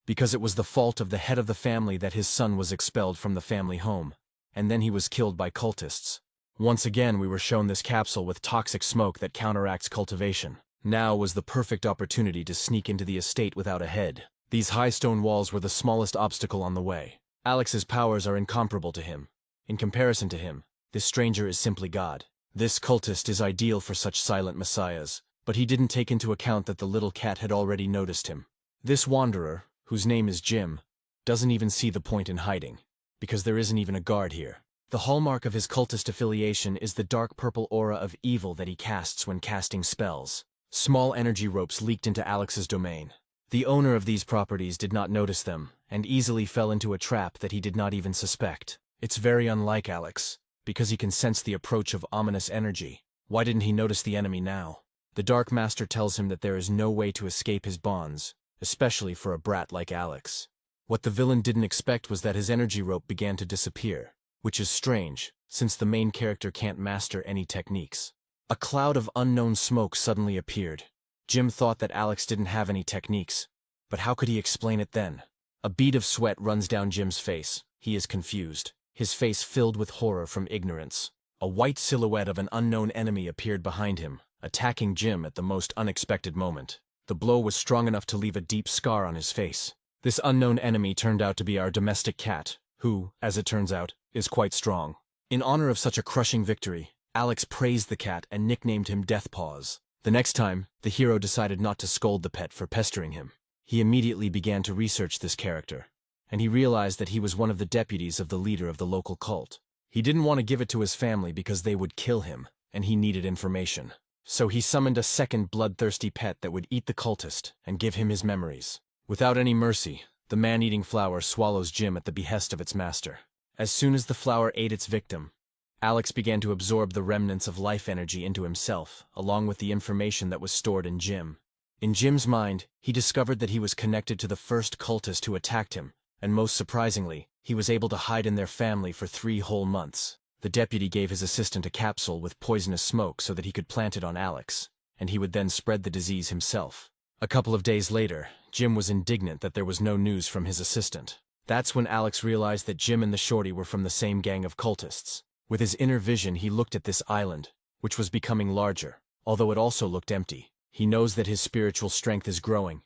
Because it was the fault of the head of the family that his son was expelled from the family home, and then he was killed by cultists. Once again we were shown this capsule with toxic smoke that counteracts cultivation. Now was the perfect opportunity to sneak into the estate without a head. These high stone walls were the smallest obstacle on the way. Alex's powers are incomparable to him. In comparison to him, this stranger is simply God. This cultist is ideal for such silent messiahs, but he didn't take into account that the little cat had already noticed him. This wanderer, whose name is Jim, doesn't even see the point in hiding, because there isn't even a guard here. The hallmark of his cultist affiliation is the dark purple aura of evil that he casts when casting spells. Small energy ropes leaked into Alex's domain. The owner of these properties did not notice them, and easily fell into a trap that he did not even suspect. It's very unlike Alex, because he can sense the approach of ominous energy. Why didn't he notice the enemy now? The Dark Master tells him that there is no way to escape his bonds, especially for a brat like Alex. What the villain didn't expect was that his energy rope began to disappear, which is strange, since the main character can't master any techniques. A cloud of unknown smoke suddenly appeared. Jim thought that Alex didn't have any techniques, but how could he explain it then? A bead of sweat runs down Jim's face. He is confused, his face filled with horror from ignorance. A white silhouette of an unknown enemy appeared behind him, attacking Jim at the most unexpected moment. The blow was strong enough to leave a deep scar on his face. This unknown enemy turned out to be our domestic cat, who, as it turns out, is quite strong. In honor of such a crushing victory, Alex praised the cat and nicknamed him Deathpaws. The next time, the hero decided not to scold the pet for pestering him. He immediately began to research this character, and he realized that he was one of the deputies of the leader of the local cult. He didn't want to give it to his family because they would kill him, and he needed information. So he summoned a second bloodthirsty pet that would eat the cultist and give him his memories. Without any mercy, the man-eating flower swallows Jim at the behest of its master. As soon as the flower ate its victim, Alex began to absorb the remnants of life energy into himself, along with the information that was stored in Jim. In Jim's mind, he discovered that he was connected to the first cultist who attacked him, and most surprisingly, he was able to hide in their family for 3 whole months. The deputy gave his assistant a capsule with poisonous smoke so that he could plant it on Alex, and he would then spread the disease himself. A couple of days later, Jim was indignant that there was no news from his assistant. That's when Alex realized that Jim and the shorty were from the same gang of cultists. With his inner vision, he looked at this island, which was becoming larger, although it also looked empty. He knows that his spiritual strength is growing,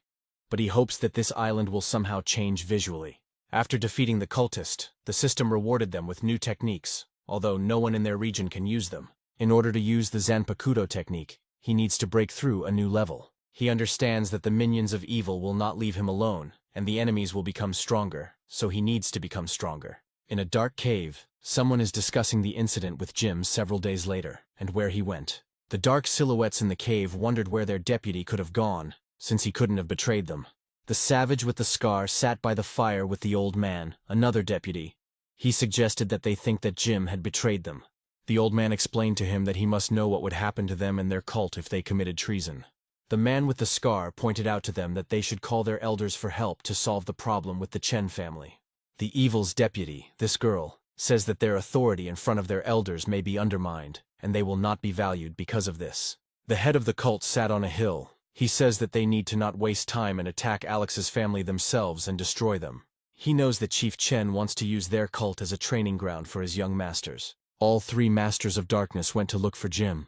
but he hopes that this island will somehow change visually. After defeating the cultist, the system rewarded them with new techniques, although no one in their region can use them. In order to use the Zanpakuto technique, he needs to break through a new level. He understands that the minions of evil will not leave him alone, and the enemies will become stronger, so he needs to become stronger. In a dark cave, someone is discussing the incident with Jim several days later, and where he went. The dark silhouettes in the cave wondered where their deputy could have gone, since he couldn't have betrayed them. The savage with the scar sat by the fire with the old man, another deputy. He suggested that they think that Jim had betrayed them. The old man explained to him that he must know what would happen to them and their cult if they committed treason. The man with the scar pointed out to them that they should call their elders for help to solve the problem with the Chen family. The evil's deputy, this girl, says that their authority in front of their elders may be undermined, and they will not be valued because of this. The head of the cult sat on a hill. He says that they need to not waste time and attack Alex's family themselves and destroy them. He knows that Chief Chen wants to use their cult as a training ground for his young masters. All 3 masters of darkness went to look for Jim,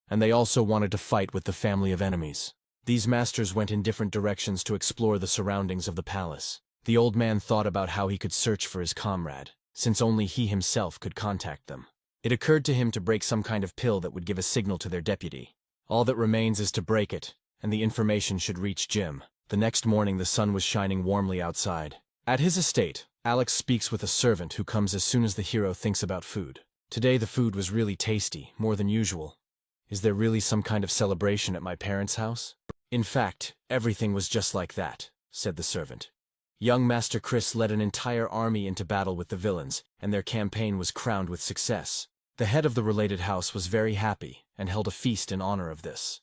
and they also wanted to fight with the family of enemies. These masters went in different directions to explore the surroundings of the palace. The old man thought about how he could search for his comrade, since only he himself could contact them. It occurred to him to break some kind of pill that would give a signal to their deputy. All that remains is to break it, and the information should reach Jim. The next morning the sun was shining warmly outside. At his estate, Alex speaks with a servant who comes as soon as the hero thinks about food. Today the food was really tasty, more than usual. Is there really some kind of celebration at my parents' house? In fact, everything was just like that, said the servant. Young Master Chris led an entire army into battle with the villains, and their campaign was crowned with success. The head of the related house was very happy, and held a feast in honor of this.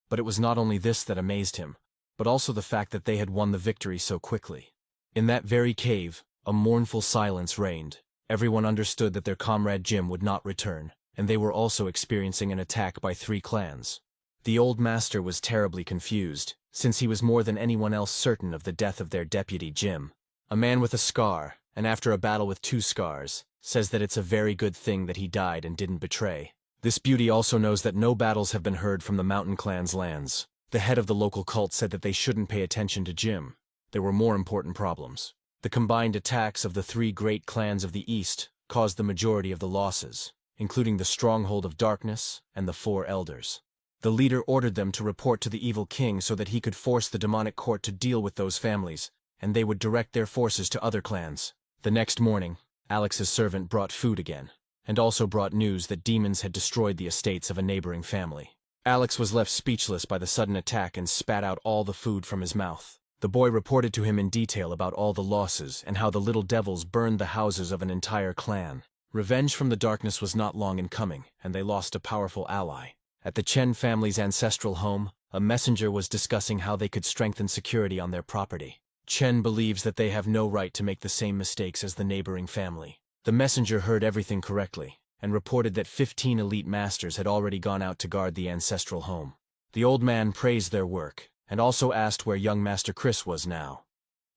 But it was not only this that amazed him, but also the fact that they had won the victory so quickly. In that very cave, a mournful silence reigned. Everyone understood that their comrade Jim would not return, and they were also experiencing an attack by 3 clans. The old master was terribly confused, since he was more than anyone else certain of the death of their deputy Jim. A man with a scar, and after a battle with 2 scars, says that it's a very good thing that he died and didn't betray. This beauty also knows that no battles have been heard from the mountain clan's lands. The head of the local cult said that they shouldn't pay attention to Jim. There were more important problems. The combined attacks of the 3 great clans of the East caused the majority of the losses, including the Stronghold of Darkness and the 4 Elders. The leader ordered them to report to the evil king so that he could force the demonic court to deal with those families, and they would direct their forces to other clans. The next morning, Alex's servant brought food again, and also brought news that demons had destroyed the estates of a neighboring family. Alex was left speechless by the sudden attack and spat out all the food from his mouth. The boy reported to him in detail about all the losses and how the little devils burned the houses of an entire clan. Revenge from the darkness was not long in coming, and they lost a powerful ally. At the Chen family's ancestral home, a messenger was discussing how they could strengthen security on their property. Chen believes that they have no right to make the same mistakes as the neighboring family. The messenger heard everything correctly, and reported that 15 elite masters had already gone out to guard the ancestral home. The old man praised their work, and also asked where young Master Chris was now.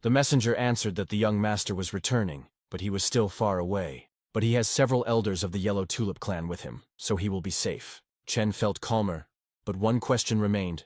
The messenger answered that the young master was returning, but he was still far away. But he has several elders of the Yellow Tulip clan with him, so he will be safe. Chen felt calmer, but one question remained.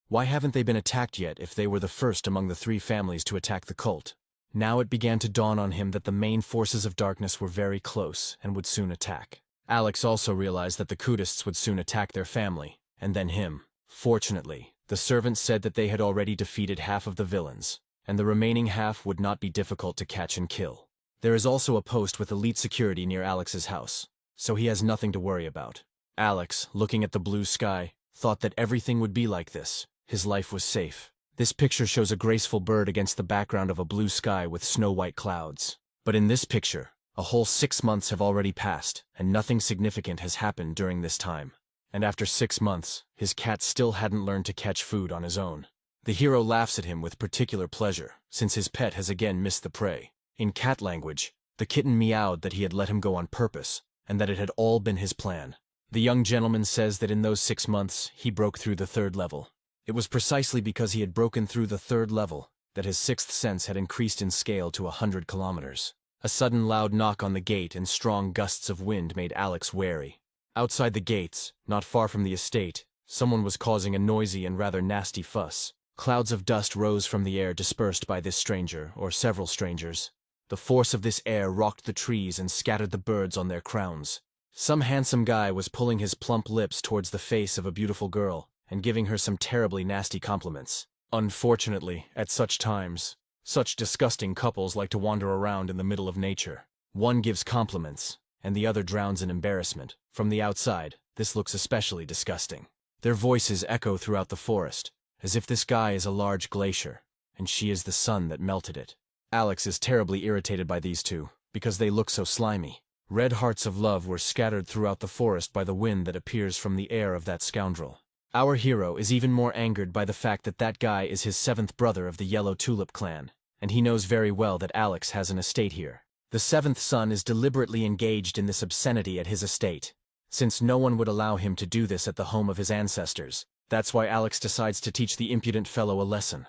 Why haven't they been attacked yet if they were the first among the 3 families to attack the cult? Now it began to dawn on him that the main forces of darkness were very close and would soon attack. Alex also realized that the cultists would soon attack their family, and then him. Fortunately, the servant said that they had already defeated half of the villains, and the remaining half would not be difficult to catch and kill. There is also a post with elite security near Alex's house, so he has nothing to worry about. Alex, looking at the blue sky, thought that everything would be like this. His life was safe. This picture shows a graceful bird against the background of a blue sky with snow-white clouds. But in this picture, a whole 6 months have already passed, and nothing significant has happened during this time. And after 6 months, his cat still hadn't learned to catch food on his own. The hero laughs at him with particular pleasure, since his pet has again missed the prey. In cat language, the kitten meowed that he had let him go on purpose, and that it had all been his plan. The young gentleman says that in those 6 months, he broke through the 3rd level. It was precisely because he had broken through the 3rd level that his 6th sense had increased in scale to 100 kilometers. A sudden loud knock on the gate and strong gusts of wind made Alex wary. Outside the gates, not far from the estate, someone was causing a noisy and rather nasty fuss. Clouds of dust rose from the air dispersed by this stranger, or several strangers. The force of this air rocked the trees and scattered the birds on their crowns. Some handsome guy was pulling his plump lips towards the face of a beautiful girl and giving her some terribly nasty compliments. Unfortunately, at such times, such disgusting couples like to wander around in the middle of nature. One gives compliments, and the other drowns in embarrassment. From the outside, this looks especially disgusting. Their voices echo throughout the forest, as if this guy is a large glacier, and she is the sun that melted it. Alex is terribly irritated by these two, because they look so slimy. Red hearts of love were scattered throughout the forest by the wind that appears from the air of that scoundrel. Our hero is even more angered by the fact that that guy is his 7th brother of the Yellow Tulip clan, and he knows very well that Alex has an estate here. The 7th son is deliberately engaged in this obscenity at his estate, since no one would allow him to do this at the home of his ancestors. That's why Alex decides to teach the impudent fellow a lesson.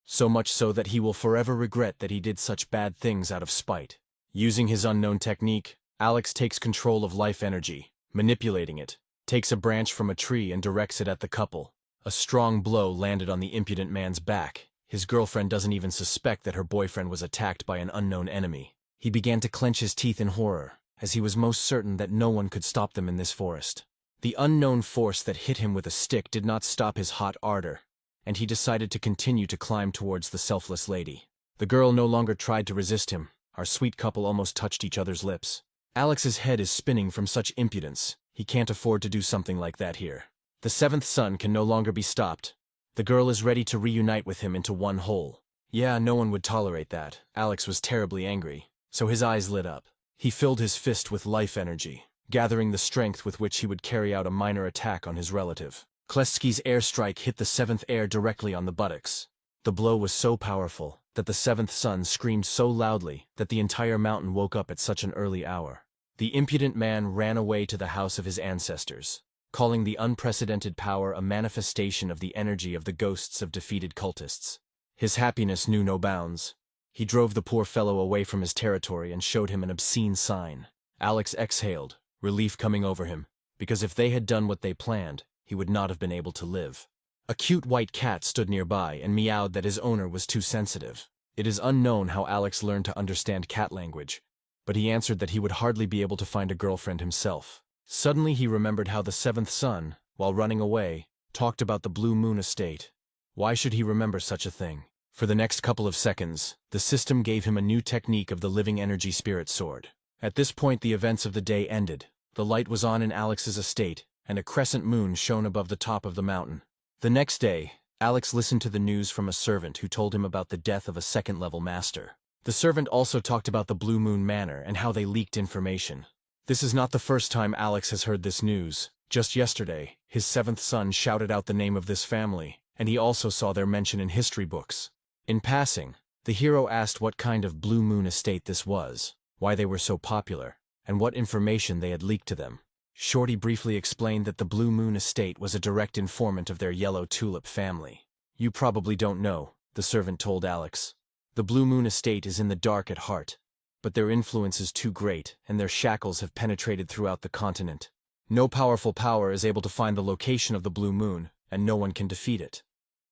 So much so that he will forever regret that he did such bad things out of spite. Using his unknown technique, Alex takes control of life energy, manipulating it, takes a branch from a tree and directs it at the couple. A strong blow landed on the impudent man's back. His girlfriend doesn't even suspect that her boyfriend was attacked by an unknown enemy. He began to clench his teeth in horror, as he was most certain that no one could stop them in this forest. The unknown force that hit him with a stick did not stop his hot ardor, and he decided to continue to climb towards the selfless lady. The girl no longer tried to resist him. Our sweet couple almost touched each other's lips. Alex's head is spinning from such impudence. He can't afford to do something like that here. The seventh son can no longer be stopped. The girl is ready to reunite with him into one whole. Yeah, no one would tolerate that. Alex was terribly angry, so his eyes lit up. He filled his fist with life energy, gathering the strength with which he would carry out a minor attack on his relative. Kleski's airstrike hit the seventh heir directly on the buttocks. The blow was so powerful that the seventh son screamed so loudly that the entire mountain woke up at such an early hour. The impudent man ran away to the house of his ancestors, calling the unprecedented power a manifestation of the energy of the ghosts of defeated cultists. His happiness knew no bounds. He drove the poor fellow away from his territory and showed him an obscene sign. Alex exhaled, relief coming over him, because if they had done what they planned, he would not have been able to live. A cute white cat stood nearby and meowed that his owner was too sensitive. It is unknown how Alex learned to understand cat language, but he answered that he would hardly be able to find a girlfriend himself. Suddenly he remembered how the seventh son, while running away, talked about the Blue Moon estate. Why should he remember such a thing? For the next couple of seconds, the system gave him a new technique of the living energy spirit sword. At this point the events of the day ended. The light was on in Alex's estate, and a crescent moon shone above the top of the mountain. The next day, Alex listened to the news from a servant who told him about the death of a second-level master. The servant also talked about the Blue Moon Manor and how they leaked information. This is not the first time Alex has heard this news. Just yesterday, his seventh son shouted out the name of this family, and he also saw their mention in history books. In passing, the hero asked what kind of Blue Moon estate this was, why they were so popular, and what information they had leaked to them. Shorty briefly explained that the Blue Moon estate was a direct informant of their Yellow Tulip family. You probably don't know, the servant told Alex. The Blue Moon estate is in the dark at heart, but their influence is too great, and their shackles have penetrated throughout the continent. No powerful power is able to find the location of the Blue Moon, and no one can defeat it.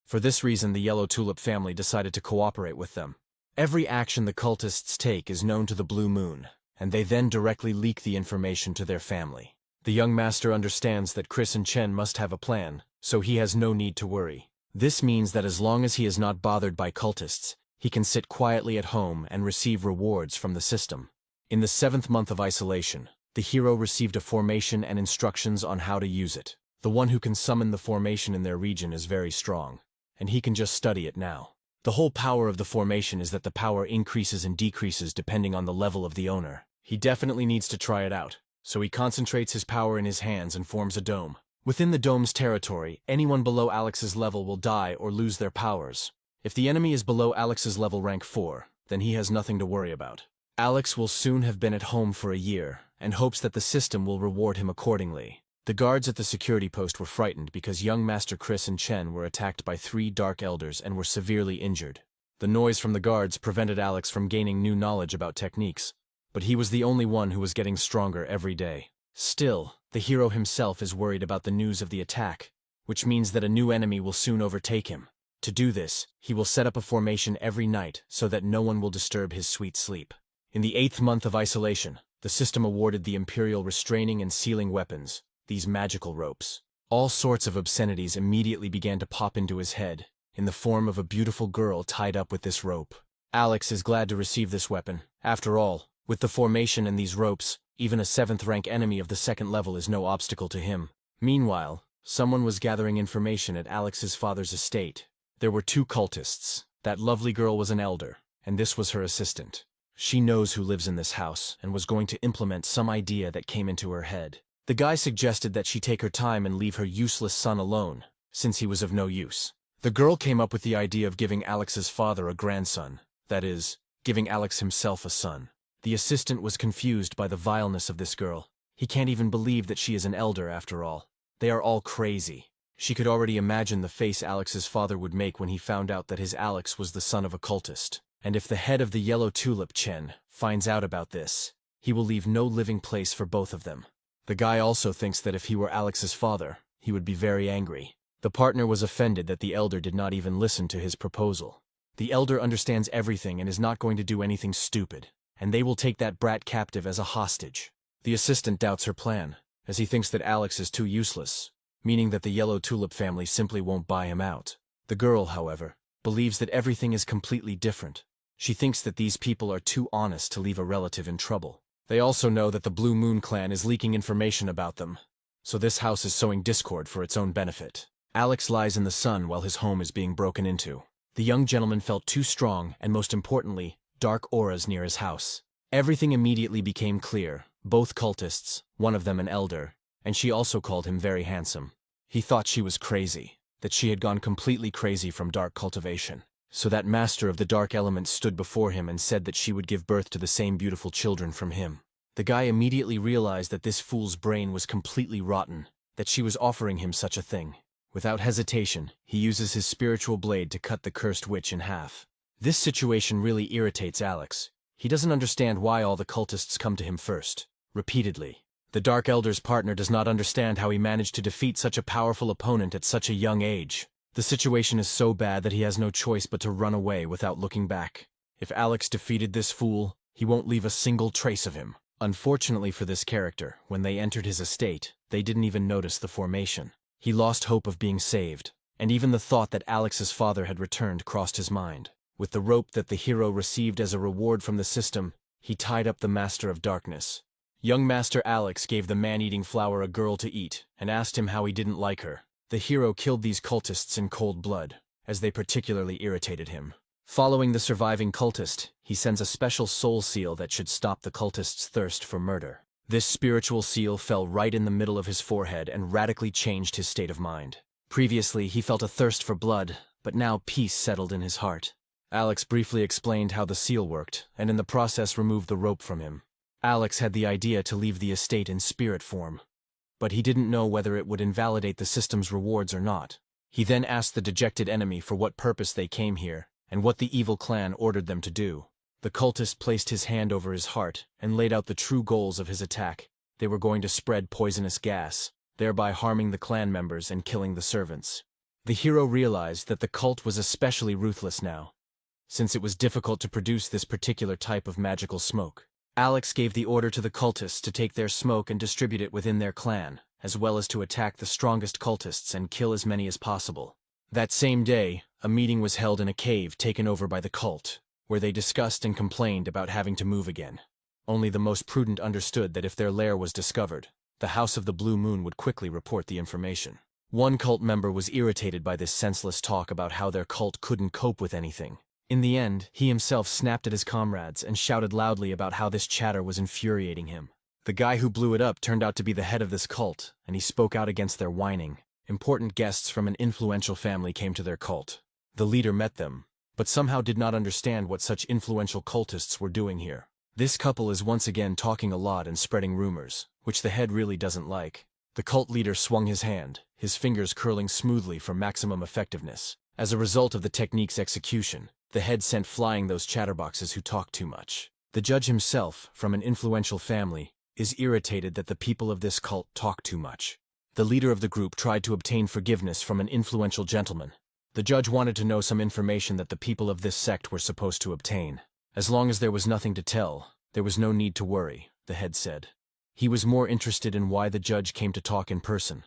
For this reason, the Yellow Tulip family decided to cooperate with them. Every action the cultists take is known to the Blue Moon, and they then directly leak the information to their family. The young master understands that Chris and Chen must have a plan, so he has no need to worry. This means that as long as he is not bothered by cultists, he can sit quietly at home and receive rewards from the system. In the 7th month of isolation, the hero received a formation and instructions on how to use it. The one who can summon the formation in their region is very strong, and he can just study it now. The whole power of the formation is that the power increases and decreases depending on the level of the owner. He definitely needs to try it out, so he concentrates his power in his hands and forms a dome. Within the dome's territory, anyone below Alex's level will die or lose their powers. If the enemy is below Alex's level rank 4, then he has nothing to worry about. Alex will soon have been at home for a year, and hopes that the system will reward him accordingly. The guards at the security post were frightened because young Master Chris and Chen were attacked by 3 Dark Elders and were severely injured. The noise from the guards prevented Alex from gaining new knowledge about techniques, but he was the only one who was getting stronger every day. Still, the hero himself is worried about the news of the attack, which means that a new enemy will soon overtake him. To do this, he will set up a formation every night so that no one will disturb his sweet sleep. In the 8th month of isolation, the system awarded the Imperial restraining and sealing weapons, these magical ropes. All sorts of obscenities immediately began to pop into his head, in the form of a beautiful girl tied up with this rope. Alex is glad to receive this weapon. After all, with the formation and these ropes, even a 7th rank enemy of the 2nd level is no obstacle to him. Meanwhile, someone was gathering information at Alex's father's estate. There were 2 cultists. That lovely girl was an elder, and this was her assistant. She knows who lives in this house, and was going to implement some idea that came into her head. The guy suggested that she take her time and leave her useless son alone, since he was of no use. The girl came up with the idea of giving Alex's father a grandson, that is, giving Alex himself a son. The assistant was confused by the vileness of this girl. He can't even believe that she is an elder after all. They are all crazy. She could already imagine the face Alex's father would make when he found out that his Alex was the son of a cultist. And if the head of the Yellow Tulip, Chen, finds out about this, he will leave no living place for both of them. The guy also thinks that if he were Alex's father, he would be very angry. The partner was offended that the elder did not even listen to his proposal. The elder understands everything and is not going to do anything stupid, and they will take that brat captive as a hostage. The assistant doubts her plan. as he thinks that Alex is too useless, meaning that the yellow tulip family simply won't buy him out. The girl, however, believes that everything is completely different. She thinks that these people are too honest to leave a relative in trouble. They also know that the Blue Moon clan is leaking information about them, so this house is sowing discord for its own benefit. Alex lies in the sun while his home is being broken into. The young gentleman felt two strong, and most importantly, dark auras near his house. Everything immediately became clear. Both cultists, one of them an elder, and she also called him very handsome. He thought she was crazy, that she had gone completely crazy from dark cultivation. So that master of the dark element stood before him and said that she would give birth to the same beautiful children from him. The guy immediately realized that this fool's brain was completely rotten, that she was offering him such a thing. Without hesitation, he uses his spiritual blade to cut the cursed witch in half. This situation really irritates Alex. He doesn't understand why all the cultists come to him first, repeatedly. The Dark Elder's partner does not understand how he managed to defeat such a powerful opponent at such a young age. The situation is so bad that he has no choice but to run away without looking back. If Alex defeated this fool, he won't leave a single trace of him. Unfortunately for this character, when they entered his estate, they didn't even notice the formation. He lost hope of being saved, and even the thought that Alex's father had returned crossed his mind. With the rope that the hero received as a reward from the system, he tied up the Master of Darkness. Young Master Alex gave the man-eating flower a girl to eat, and asked him how he didn't like her. The hero killed these cultists in cold blood, as they particularly irritated him. Following the surviving cultist, he sends a special soul seal that should stop the cultist's thirst for murder. This spiritual seal fell right in the middle of his forehead and radically changed his state of mind. Previously, he felt a thirst for blood, but now peace settled in his heart. Alex briefly explained how the seal worked, and in the process removed the rope from him. Alex had the idea to leave the estate in spirit form, but he didn't know whether it would invalidate the system's rewards or not. He then asked the dejected enemy for what purpose they came here, and what the evil clan ordered them to do. The cultist placed his hand over his heart and laid out the true goals of his attack. They were going to spread poisonous gas, thereby harming the clan members and killing the servants. The hero realized that the cult was especially ruthless now, since it was difficult to produce this particular type of magical smoke. Alex gave the order to the cultists to take their smoke and distribute it within their clan, as well as to attack the strongest cultists and kill as many as possible. That same day, a meeting was held in a cave taken over by the cult, where they discussed and complained about having to move again. Only the most prudent understood that if their lair was discovered, the House of the Blue Moon would quickly report the information. One cult member was irritated by this senseless talk about how their cult couldn't cope with anything. In the end, he himself snapped at his comrades and shouted loudly about how this chatter was infuriating him. The guy who blew it up turned out to be the head of this cult, and he spoke out against their whining. Important guests from an influential family came to their cult. The leader met them, but somehow did not understand what such influential cultists were doing here. This couple is once again talking a lot and spreading rumors, which the head really doesn't like. The cult leader swung his hand, his fingers curling smoothly for maximum effectiveness. As a result of the technique's execution, the head sent flying those chatterboxes who talk too much. The judge himself, from an influential family, is irritated that the people of this cult talk too much. The leader of the group tried to obtain forgiveness from an influential gentleman. The judge wanted to know some information that the people of this sect were supposed to obtain. As long as there was nothing to tell, there was no need to worry, the head said. He was more interested in why the judge came to talk in person,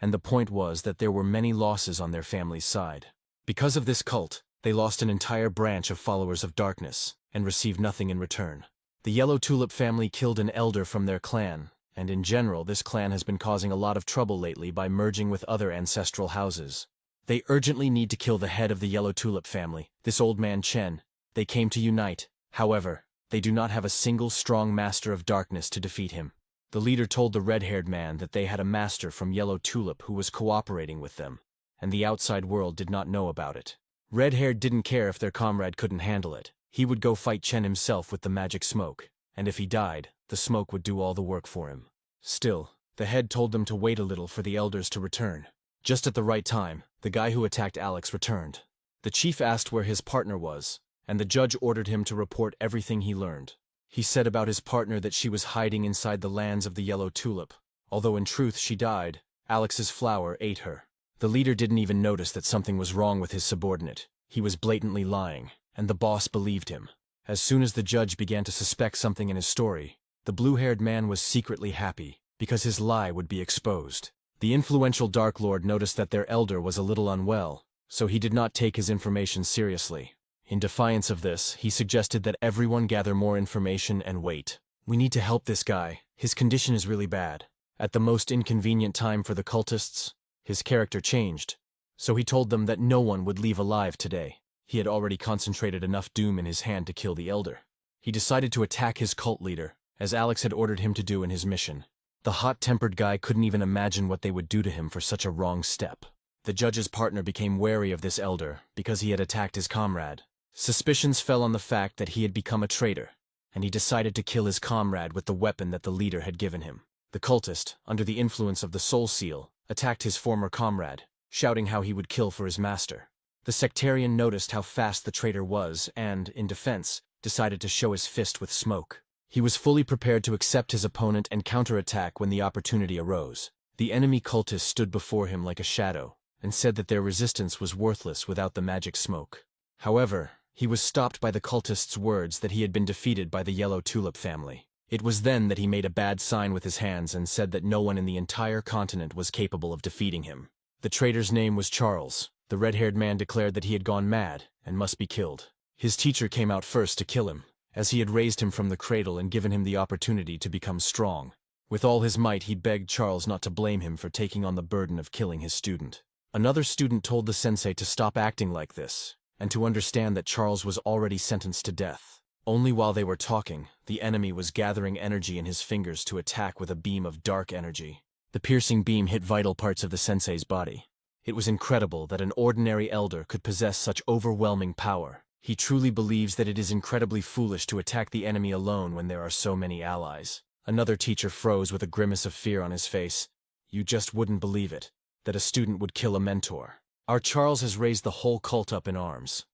and the point was that there were many losses on their family's side. Because of this cult, they lost an entire branch of followers of darkness, and received nothing in return. The Yellow Tulip family killed an elder from their clan, and in general this clan has been causing a lot of trouble lately by merging with other ancestral houses. They urgently need to kill the head of the Yellow Tulip family, this old man Chen. They came to unite. However, they do not have a single strong master of darkness to defeat him. The leader told the red-haired man that they had a master from Yellow Tulip who was cooperating with them, and the outside world did not know about it. Red-haired didn't care if their comrade couldn't handle it. He would go fight Chen himself with the magic smoke, and if he died, the smoke would do all the work for him. Still, the head told them to wait a little for the elders to return. Just at the right time, the guy who attacked Alex returned. The chief asked where his partner was, and the judge ordered him to report everything he learned. He said about his partner that she was hiding inside the lands of the Yellow Tulip. Although in truth she died, Alex's flower ate her. The leader didn't even notice that something was wrong with his subordinate. He was blatantly lying, and the boss believed him. As soon as the judge began to suspect something in his story, the blue-haired man was secretly happy. because his lie would be exposed. The influential Dark Lord noticed that their elder was a little unwell, so he did not take his information seriously. In defiance of this, he suggested that everyone gather more information and wait. "We need to help this guy. His condition is really bad." At the most inconvenient time for the cultists, his character changed, so he told them that no one would leave alive today. He had already concentrated enough doom in his hand to kill the elder. He decided to attack his cult leader, as Alex had ordered him to do in his mission. The hot-tempered guy couldn't even imagine what they would do to him for such a wrong step. The judge's partner became wary of this elder because he had attacked his comrade. Suspicions fell on the fact that he had become a traitor, and he decided to kill his comrade with the weapon that the leader had given him. The cultist, under the influence of the soul seal, attacked his former comrade, shouting how he would kill for his master. The sectarian noticed how fast the traitor was and, in defense, decided to show his fist with smoke. He was fully prepared to accept his opponent and counterattack when the opportunity arose. The enemy cultist stood before him like a shadow, and said that their resistance was worthless without the magic smoke. However, he was stopped by the cultist's words that he had been defeated by the Yellow Tulip family. It was then that he made a bad sign with his hands and said that no one in the entire continent was capable of defeating him. The traitor's name was Charles. The red-haired man declared that he had gone mad and must be killed. His teacher came out first to kill him, as he had raised him from the cradle and given him the opportunity to become strong. With all his might, he begged Charles not to blame him for taking on the burden of killing his student. Another student told the sensei to stop acting like this, and to understand that Charles was already sentenced to death. Only while they were talking, the enemy was gathering energy in his fingers to attack with a beam of dark energy. The piercing beam hit vital parts of the sensei's body. It was incredible that an ordinary elder could possess such overwhelming power. He truly believes that it is incredibly foolish to attack the enemy alone when there are so many allies. Another teacher froze with a grimace of fear on his face. You just wouldn't believe it, that a student would kill a mentor. Our Charles has raised the whole cult up in arms.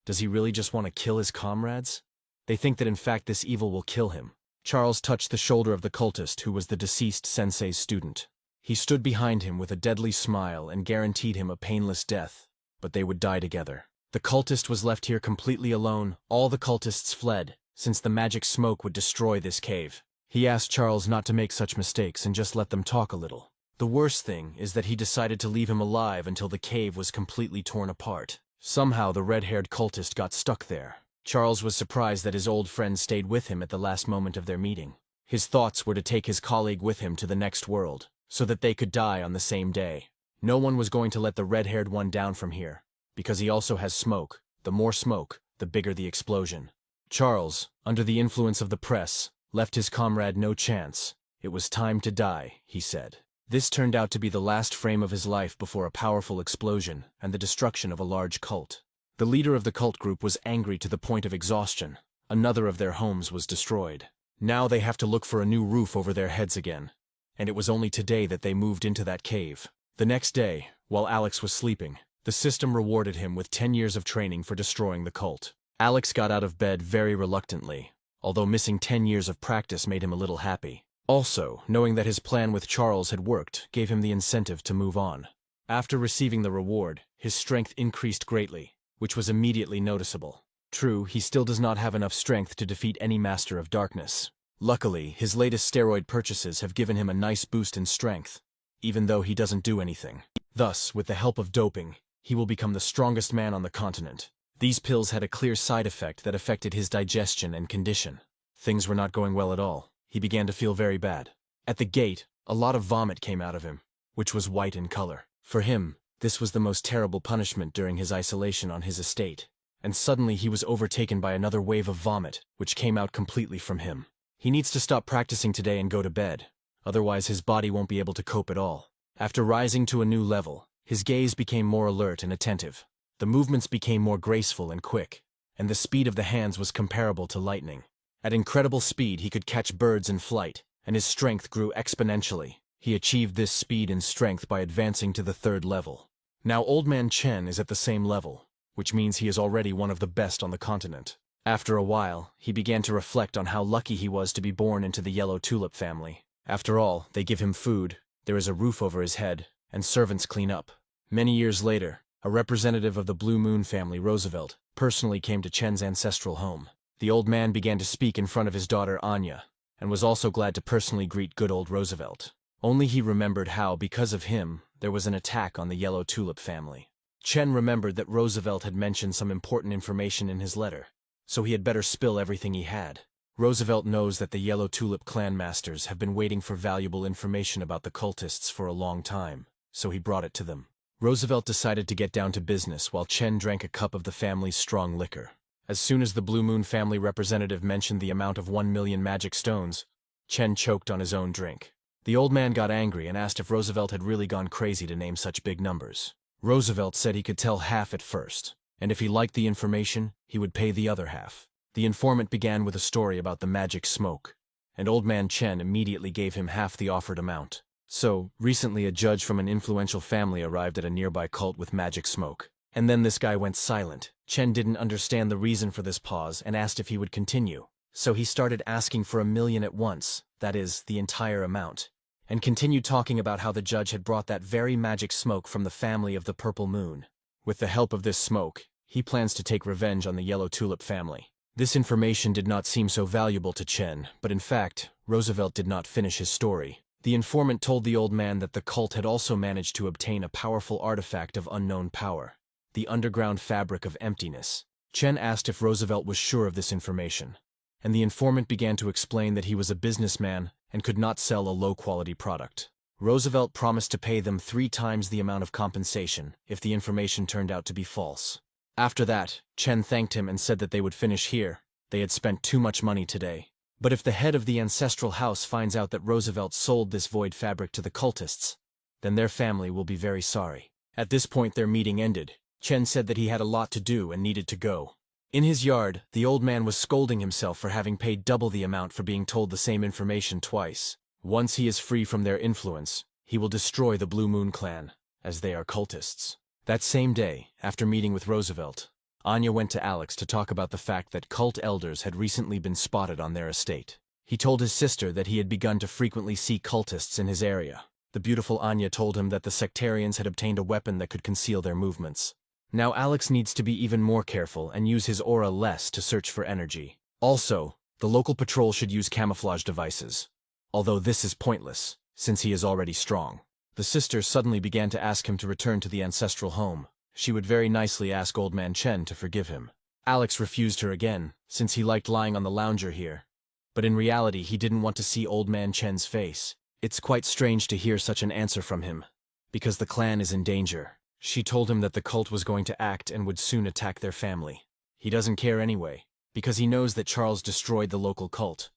Does he really just want to kill his comrades? They think that in fact this evil will kill him. Charles touched the shoulder of the cultist who was the deceased sensei's student. He stood behind him with a deadly smile and guaranteed him a painless death, but they would die together. The cultist was left here completely alone. All the cultists fled, since the magic smoke would destroy this cave. He asked Charles not to make such mistakes and just let them talk a little. The worst thing is that he decided to leave him alive until the cave was completely torn apart. Somehow the red-haired cultist got stuck there. Charles was surprised that his old friend stayed with him at the last moment of their meeting. His thoughts were to take his colleague with him to the next world, so that they could die on the same day. No one was going to let the red-haired one down from here, because he also has smoke. The more smoke, the bigger the explosion. Charles, under the influence of the press, left his comrade no chance. It was time to die, he said. This turned out to be the last frame of his life before a powerful explosion and the destruction of a large cult. The leader of the cult group was angry to the point of exhaustion. Another of their homes was destroyed. Now they have to look for a new roof over their heads again. And it was only today that they moved into that cave. The next day, while Alex was sleeping, the system rewarded him with 10 years of training for destroying the cult. Alex got out of bed very reluctantly, although missing 10 years of practice made him a little happy. Also, knowing that his plan with Charles had worked gave him the incentive to move on. After receiving the reward, his strength increased greatly, which was immediately noticeable. True, he still does not have enough strength to defeat any Master of Darkness. Luckily, his latest steroid purchases have given him a nice boost in strength, even though he doesn't do anything. Thus, with the help of doping, he will become the strongest man on the continent. These pills had a clear side effect that affected his digestion and condition. Things were not going well at all. He began to feel very bad. At the gate, a lot of vomit came out of him, which was white in color. For him, this was the most terrible punishment during his isolation on his estate. And suddenly he was overtaken by another wave of vomit, which came out completely from him. He needs to stop practicing today and go to bed. Otherwise his body won't be able to cope at all. After rising to a new level, his gaze became more alert and attentive. The movements became more graceful and quick, and the speed of the hands was comparable to lightning. At incredible speed he could catch birds in flight, and his strength grew exponentially. He achieved this speed and strength by advancing to the 3rd level. Now Old Man Chen is at the same level, which means he is already one of the best on the continent. After a while, he began to reflect on how lucky he was to be born into the Yellow Tulip family. After all, they give him food, there is a roof over his head, and servants clean up. Many years later, a representative of the Blue Moon family, Roosevelt, personally came to Chen's ancestral home. The old man began to speak in front of his daughter Anya, and was also glad to personally greet good old Roosevelt. Only he remembered how, because of him, there was an attack on the Yellow Tulip family. Chen remembered that Roosevelt had mentioned some important information in his letter, so he had better spill everything he had. Roosevelt knows that the Yellow Tulip clan masters have been waiting for valuable information about the cultists for a long time, so he brought it to them. Roosevelt decided to get down to business while Chen drank a cup of the family's strong liquor. As soon as the Blue Moon family representative mentioned the amount of 1 million magic stones, Chen choked on his own drink. The old man got angry and asked if Roosevelt had really gone crazy to name such big numbers. Roosevelt said he could tell half at first, and if he liked the information, he would pay the other half. The informant began with a story about the magic smoke, and old man Chen immediately gave him half the offered amount. So, recently a judge from an influential family arrived at a nearby cult with magic smoke. And then this guy went silent. Chen didn't understand the reason for this pause and asked if he would continue. So he started asking for 1 million at once, that is, the entire amount, and continued talking about how the judge had brought that very magic smoke from the family of the Purple Moon. With the help of this smoke, he plans to take revenge on the Yellow Tulip family. This information did not seem so valuable to Chen, but in fact, Roosevelt did not finish his story. The informant told the old man that the cult had also managed to obtain a powerful artifact of unknown power, the underground fabric of emptiness. Chen asked if Roosevelt was sure of this information, and the informant began to explain that he was a businessman and could not sell a low-quality product. Roosevelt promised to pay them 3 times the amount of compensation if the information turned out to be false. After that, Chen thanked him and said that they would finish here. They had spent too much money today. But if the head of the ancestral house finds out that Roosevelt sold this void fabric to the cultists, then their family will be very sorry. At this point their meeting ended. Chen said that he had a lot to do and needed to go. In his yard, the old man was scolding himself for having paid double the amount for being told the same information twice. Once he is free from their influence, he will destroy the Blue Moon clan, as they are cultists. That same day, after meeting with Roosevelt, Anya went to Alex to talk about the fact that cult elders had recently been spotted on their estate. He told his sister that he had begun to frequently see cultists in his area. The beautiful Anya told him that the sectarians had obtained a weapon that could conceal their movements. Now Alex needs to be even more careful and use his aura less to search for energy. Also, the local patrol should use camouflage devices, although this is pointless, since he is already strong. The sister suddenly began to ask him to return to the ancestral home. She would very nicely ask old man Chen to forgive him. Alex refused her again, since he liked lying on the lounger here. But in reality he didn't want to see old man Chen's face. It's quite strange to hear such an answer from him, because the clan is in danger. She told him that the cult was going to act and would soon attack their family. He doesn't care anyway, because he knows that Charles destroyed the local cult.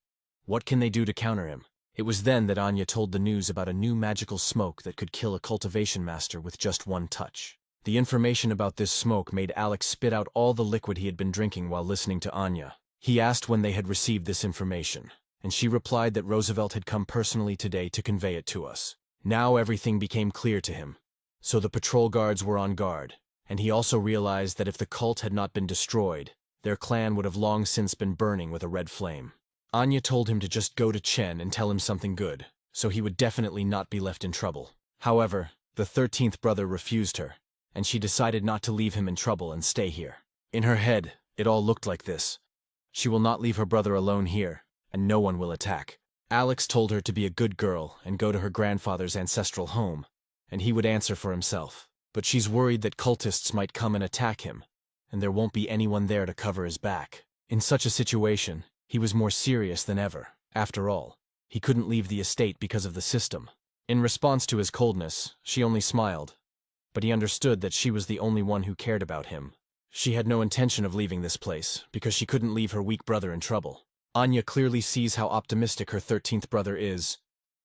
What can they do to counter him? It was then that Anya told the news about a new magical smoke that could kill a cultivation master with just one touch. The information about this smoke made Alex spit out all the liquid he had been drinking while listening to Anya. He asked when they had received this information, and she replied that Roosevelt had come personally today to convey it to us. Now everything became clear to him. So the patrol guards were on guard, and he also realized that if the cult had not been destroyed, their clan would have long since been burning with a red flame. Anya told him to just go to Chen and tell him something good, so he would definitely not be left in trouble. However, the 13th brother refused her, and she decided not to leave him in trouble and stay here. In her head, it all looked like this. She will not leave her brother alone here, and no one will attack. Alex told her to be a good girl and go to her grandfather's ancestral home, and he would answer for himself. But she's worried that cultists might come and attack him, and there won't be anyone there to cover his back. In such a situation, he was more serious than ever. After all, he couldn't leave the estate because of the system. In response to his coldness, she only smiled, but he understood that she was the only one who cared about him. She had no intention of leaving this place, because she couldn't leave her weak brother in trouble. Anya clearly sees how optimistic her 13th brother is,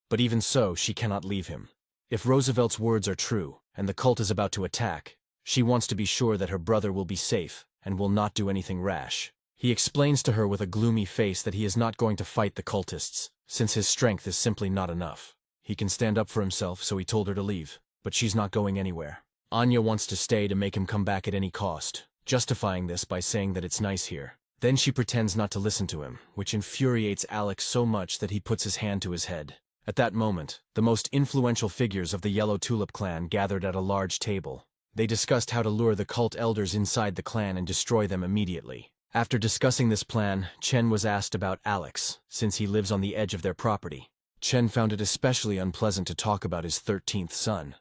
but even so, she cannot leave him. If Roosevelt's words are true, and the cult is about to attack, she wants to be sure that her brother will be safe and will not do anything rash. He explains to her with a gloomy face that he is not going to fight the cultists, since his strength is simply not enough. He can stand up for himself, so he told her to leave, but she's not going anywhere. Anya wants to stay to make him come back at any cost, justifying this by saying that it's nice here. Then she pretends not to listen to him, which infuriates Alex so much that he puts his hand to his head. At that moment, the most influential figures of the Yellow Tulip clan gathered at a large table. They discussed how to lure the cult elders inside the clan and destroy them immediately. After discussing this plan, Chen was asked about Alex, since he lives on the edge of their property. Chen found it especially unpleasant to talk about his 13th son,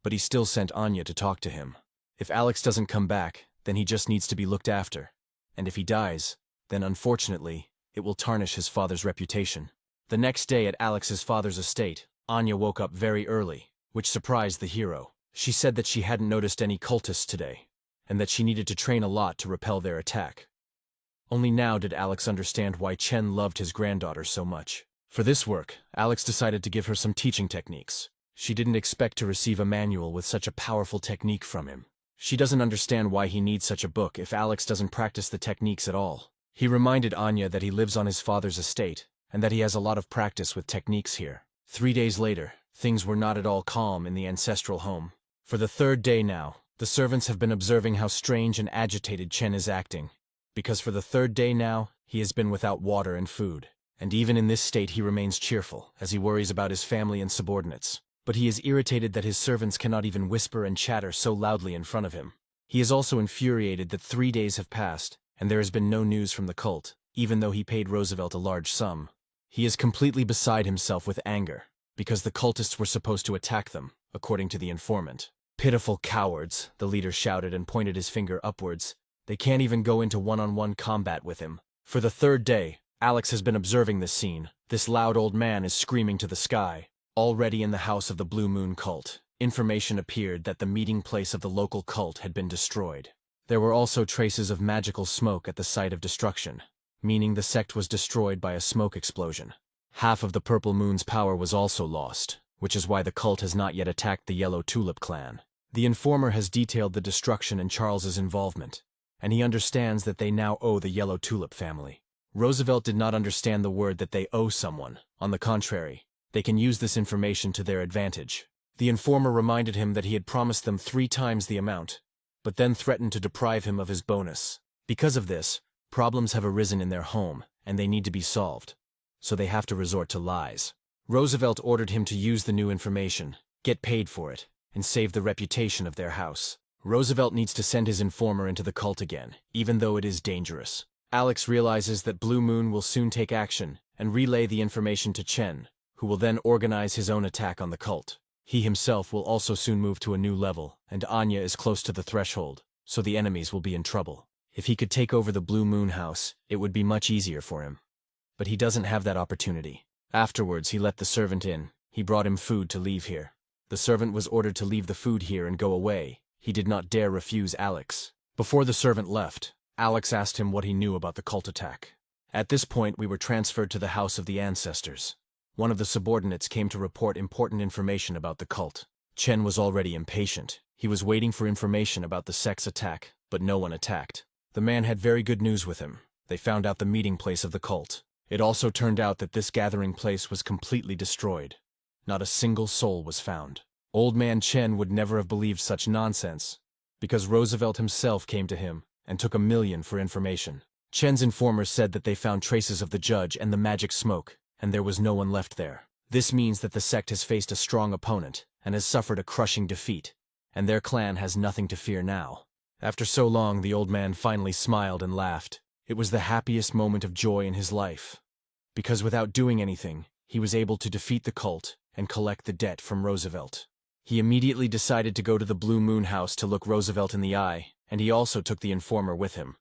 but he still sent Anya to talk to him. If Alex doesn't come back, then he just needs to be looked after, and if he dies, then unfortunately, it will tarnish his father's reputation. The next day at Alex's father's estate, Anya woke up very early, which surprised the hero. She said that she hadn't noticed any cultists today, and that she needed to train a lot to repel their attack. Only now did Alex understand why Chen loved his granddaughter so much. For this work, Alex decided to give her some teaching techniques. She didn't expect to receive a manual with such a powerful technique from him. She doesn't understand why he needs such a book if Alex doesn't practice the techniques at all. He reminded Anya that he lives on his father's estate, and that he has a lot of practice with techniques here. 3 days later, things were not at all calm in the ancestral home. For the 3rd day now, the servants have been observing how strange and agitated Chen is acting, because for the 3rd day now, he has been without water and food. And even in this state he remains cheerful, as he worries about his family and subordinates. But he is irritated that his servants cannot even whisper and chatter so loudly in front of him. He is also infuriated that 3 days have passed, and there has been no news from the cult, even though he paid Roosevelt a large sum. He is completely beside himself with anger, because the cultists were supposed to attack them, according to the informant. Pitiful cowards, the leader shouted and pointed his finger upwards. They can't even go into one-on-one combat with him. For the 3rd day, Alex has been observing this scene. This loud old man is screaming to the sky. Already in the house of the Blue Moon cult, information appeared that the meeting place of the local cult had been destroyed. There were also traces of magical smoke at the site of destruction, meaning the sect was destroyed by a smoke explosion. Half of the Purple Moon's power was also lost, which is why the cult has not yet attacked the Yellow Tulip clan. The informer has detailed the destruction and Charles's involvement, and he understands that they now owe the Yellow Tulip family. Roosevelt did not understand the word that they owe someone. On the contrary, they can use this information to their advantage. The informer reminded him that he had promised them 3 times the amount, but then threatened to deprive him of his bonus. Because of this, problems have arisen in their home, and they need to be solved, so they have to resort to lies. Roosevelt ordered him to use the new information, get paid for it, and save the reputation of their house. Roosevelt needs to send his informer into the cult again, even though it is dangerous. Alex realizes that Blue Moon will soon take action and relay the information to Chen, who will then organize his own attack on the cult. He himself will also soon move to a new level, and Anya is close to the threshold, so the enemies will be in trouble. If he could take over the Blue Moon house, it would be much easier for him. But he doesn't have that opportunity. Afterwards, he let the servant in. He brought him food to leave here. The servant was ordered to leave the food here and go away. He did not dare refuse Alex. Before the servant left, Alex asked him what he knew about the cult attack. At this point, we were transferred to the house of the ancestors. One of the subordinates came to report important information about the cult. Chen was already impatient. He was waiting for information about the sect's attack, but no one attacked. The man had very good news with him. They found out the meeting place of the cult. It also turned out that this gathering place was completely destroyed. Not a single soul was found. Old man Chen would never have believed such nonsense, because Roosevelt himself came to him and took $1 million for information. Chen's informers said that they found traces of the judge and the magic smoke, and there was no one left there. This means that the sect has faced a strong opponent and has suffered a crushing defeat, and their clan has nothing to fear now. After so long, the old man finally smiled and laughed. It was the happiest moment of joy in his life, because without doing anything, he was able to defeat the cult and collect the debt from Roosevelt. He immediately decided to go to the Blue Moon house to look Roosevelt in the eye, and he also took the informer with him.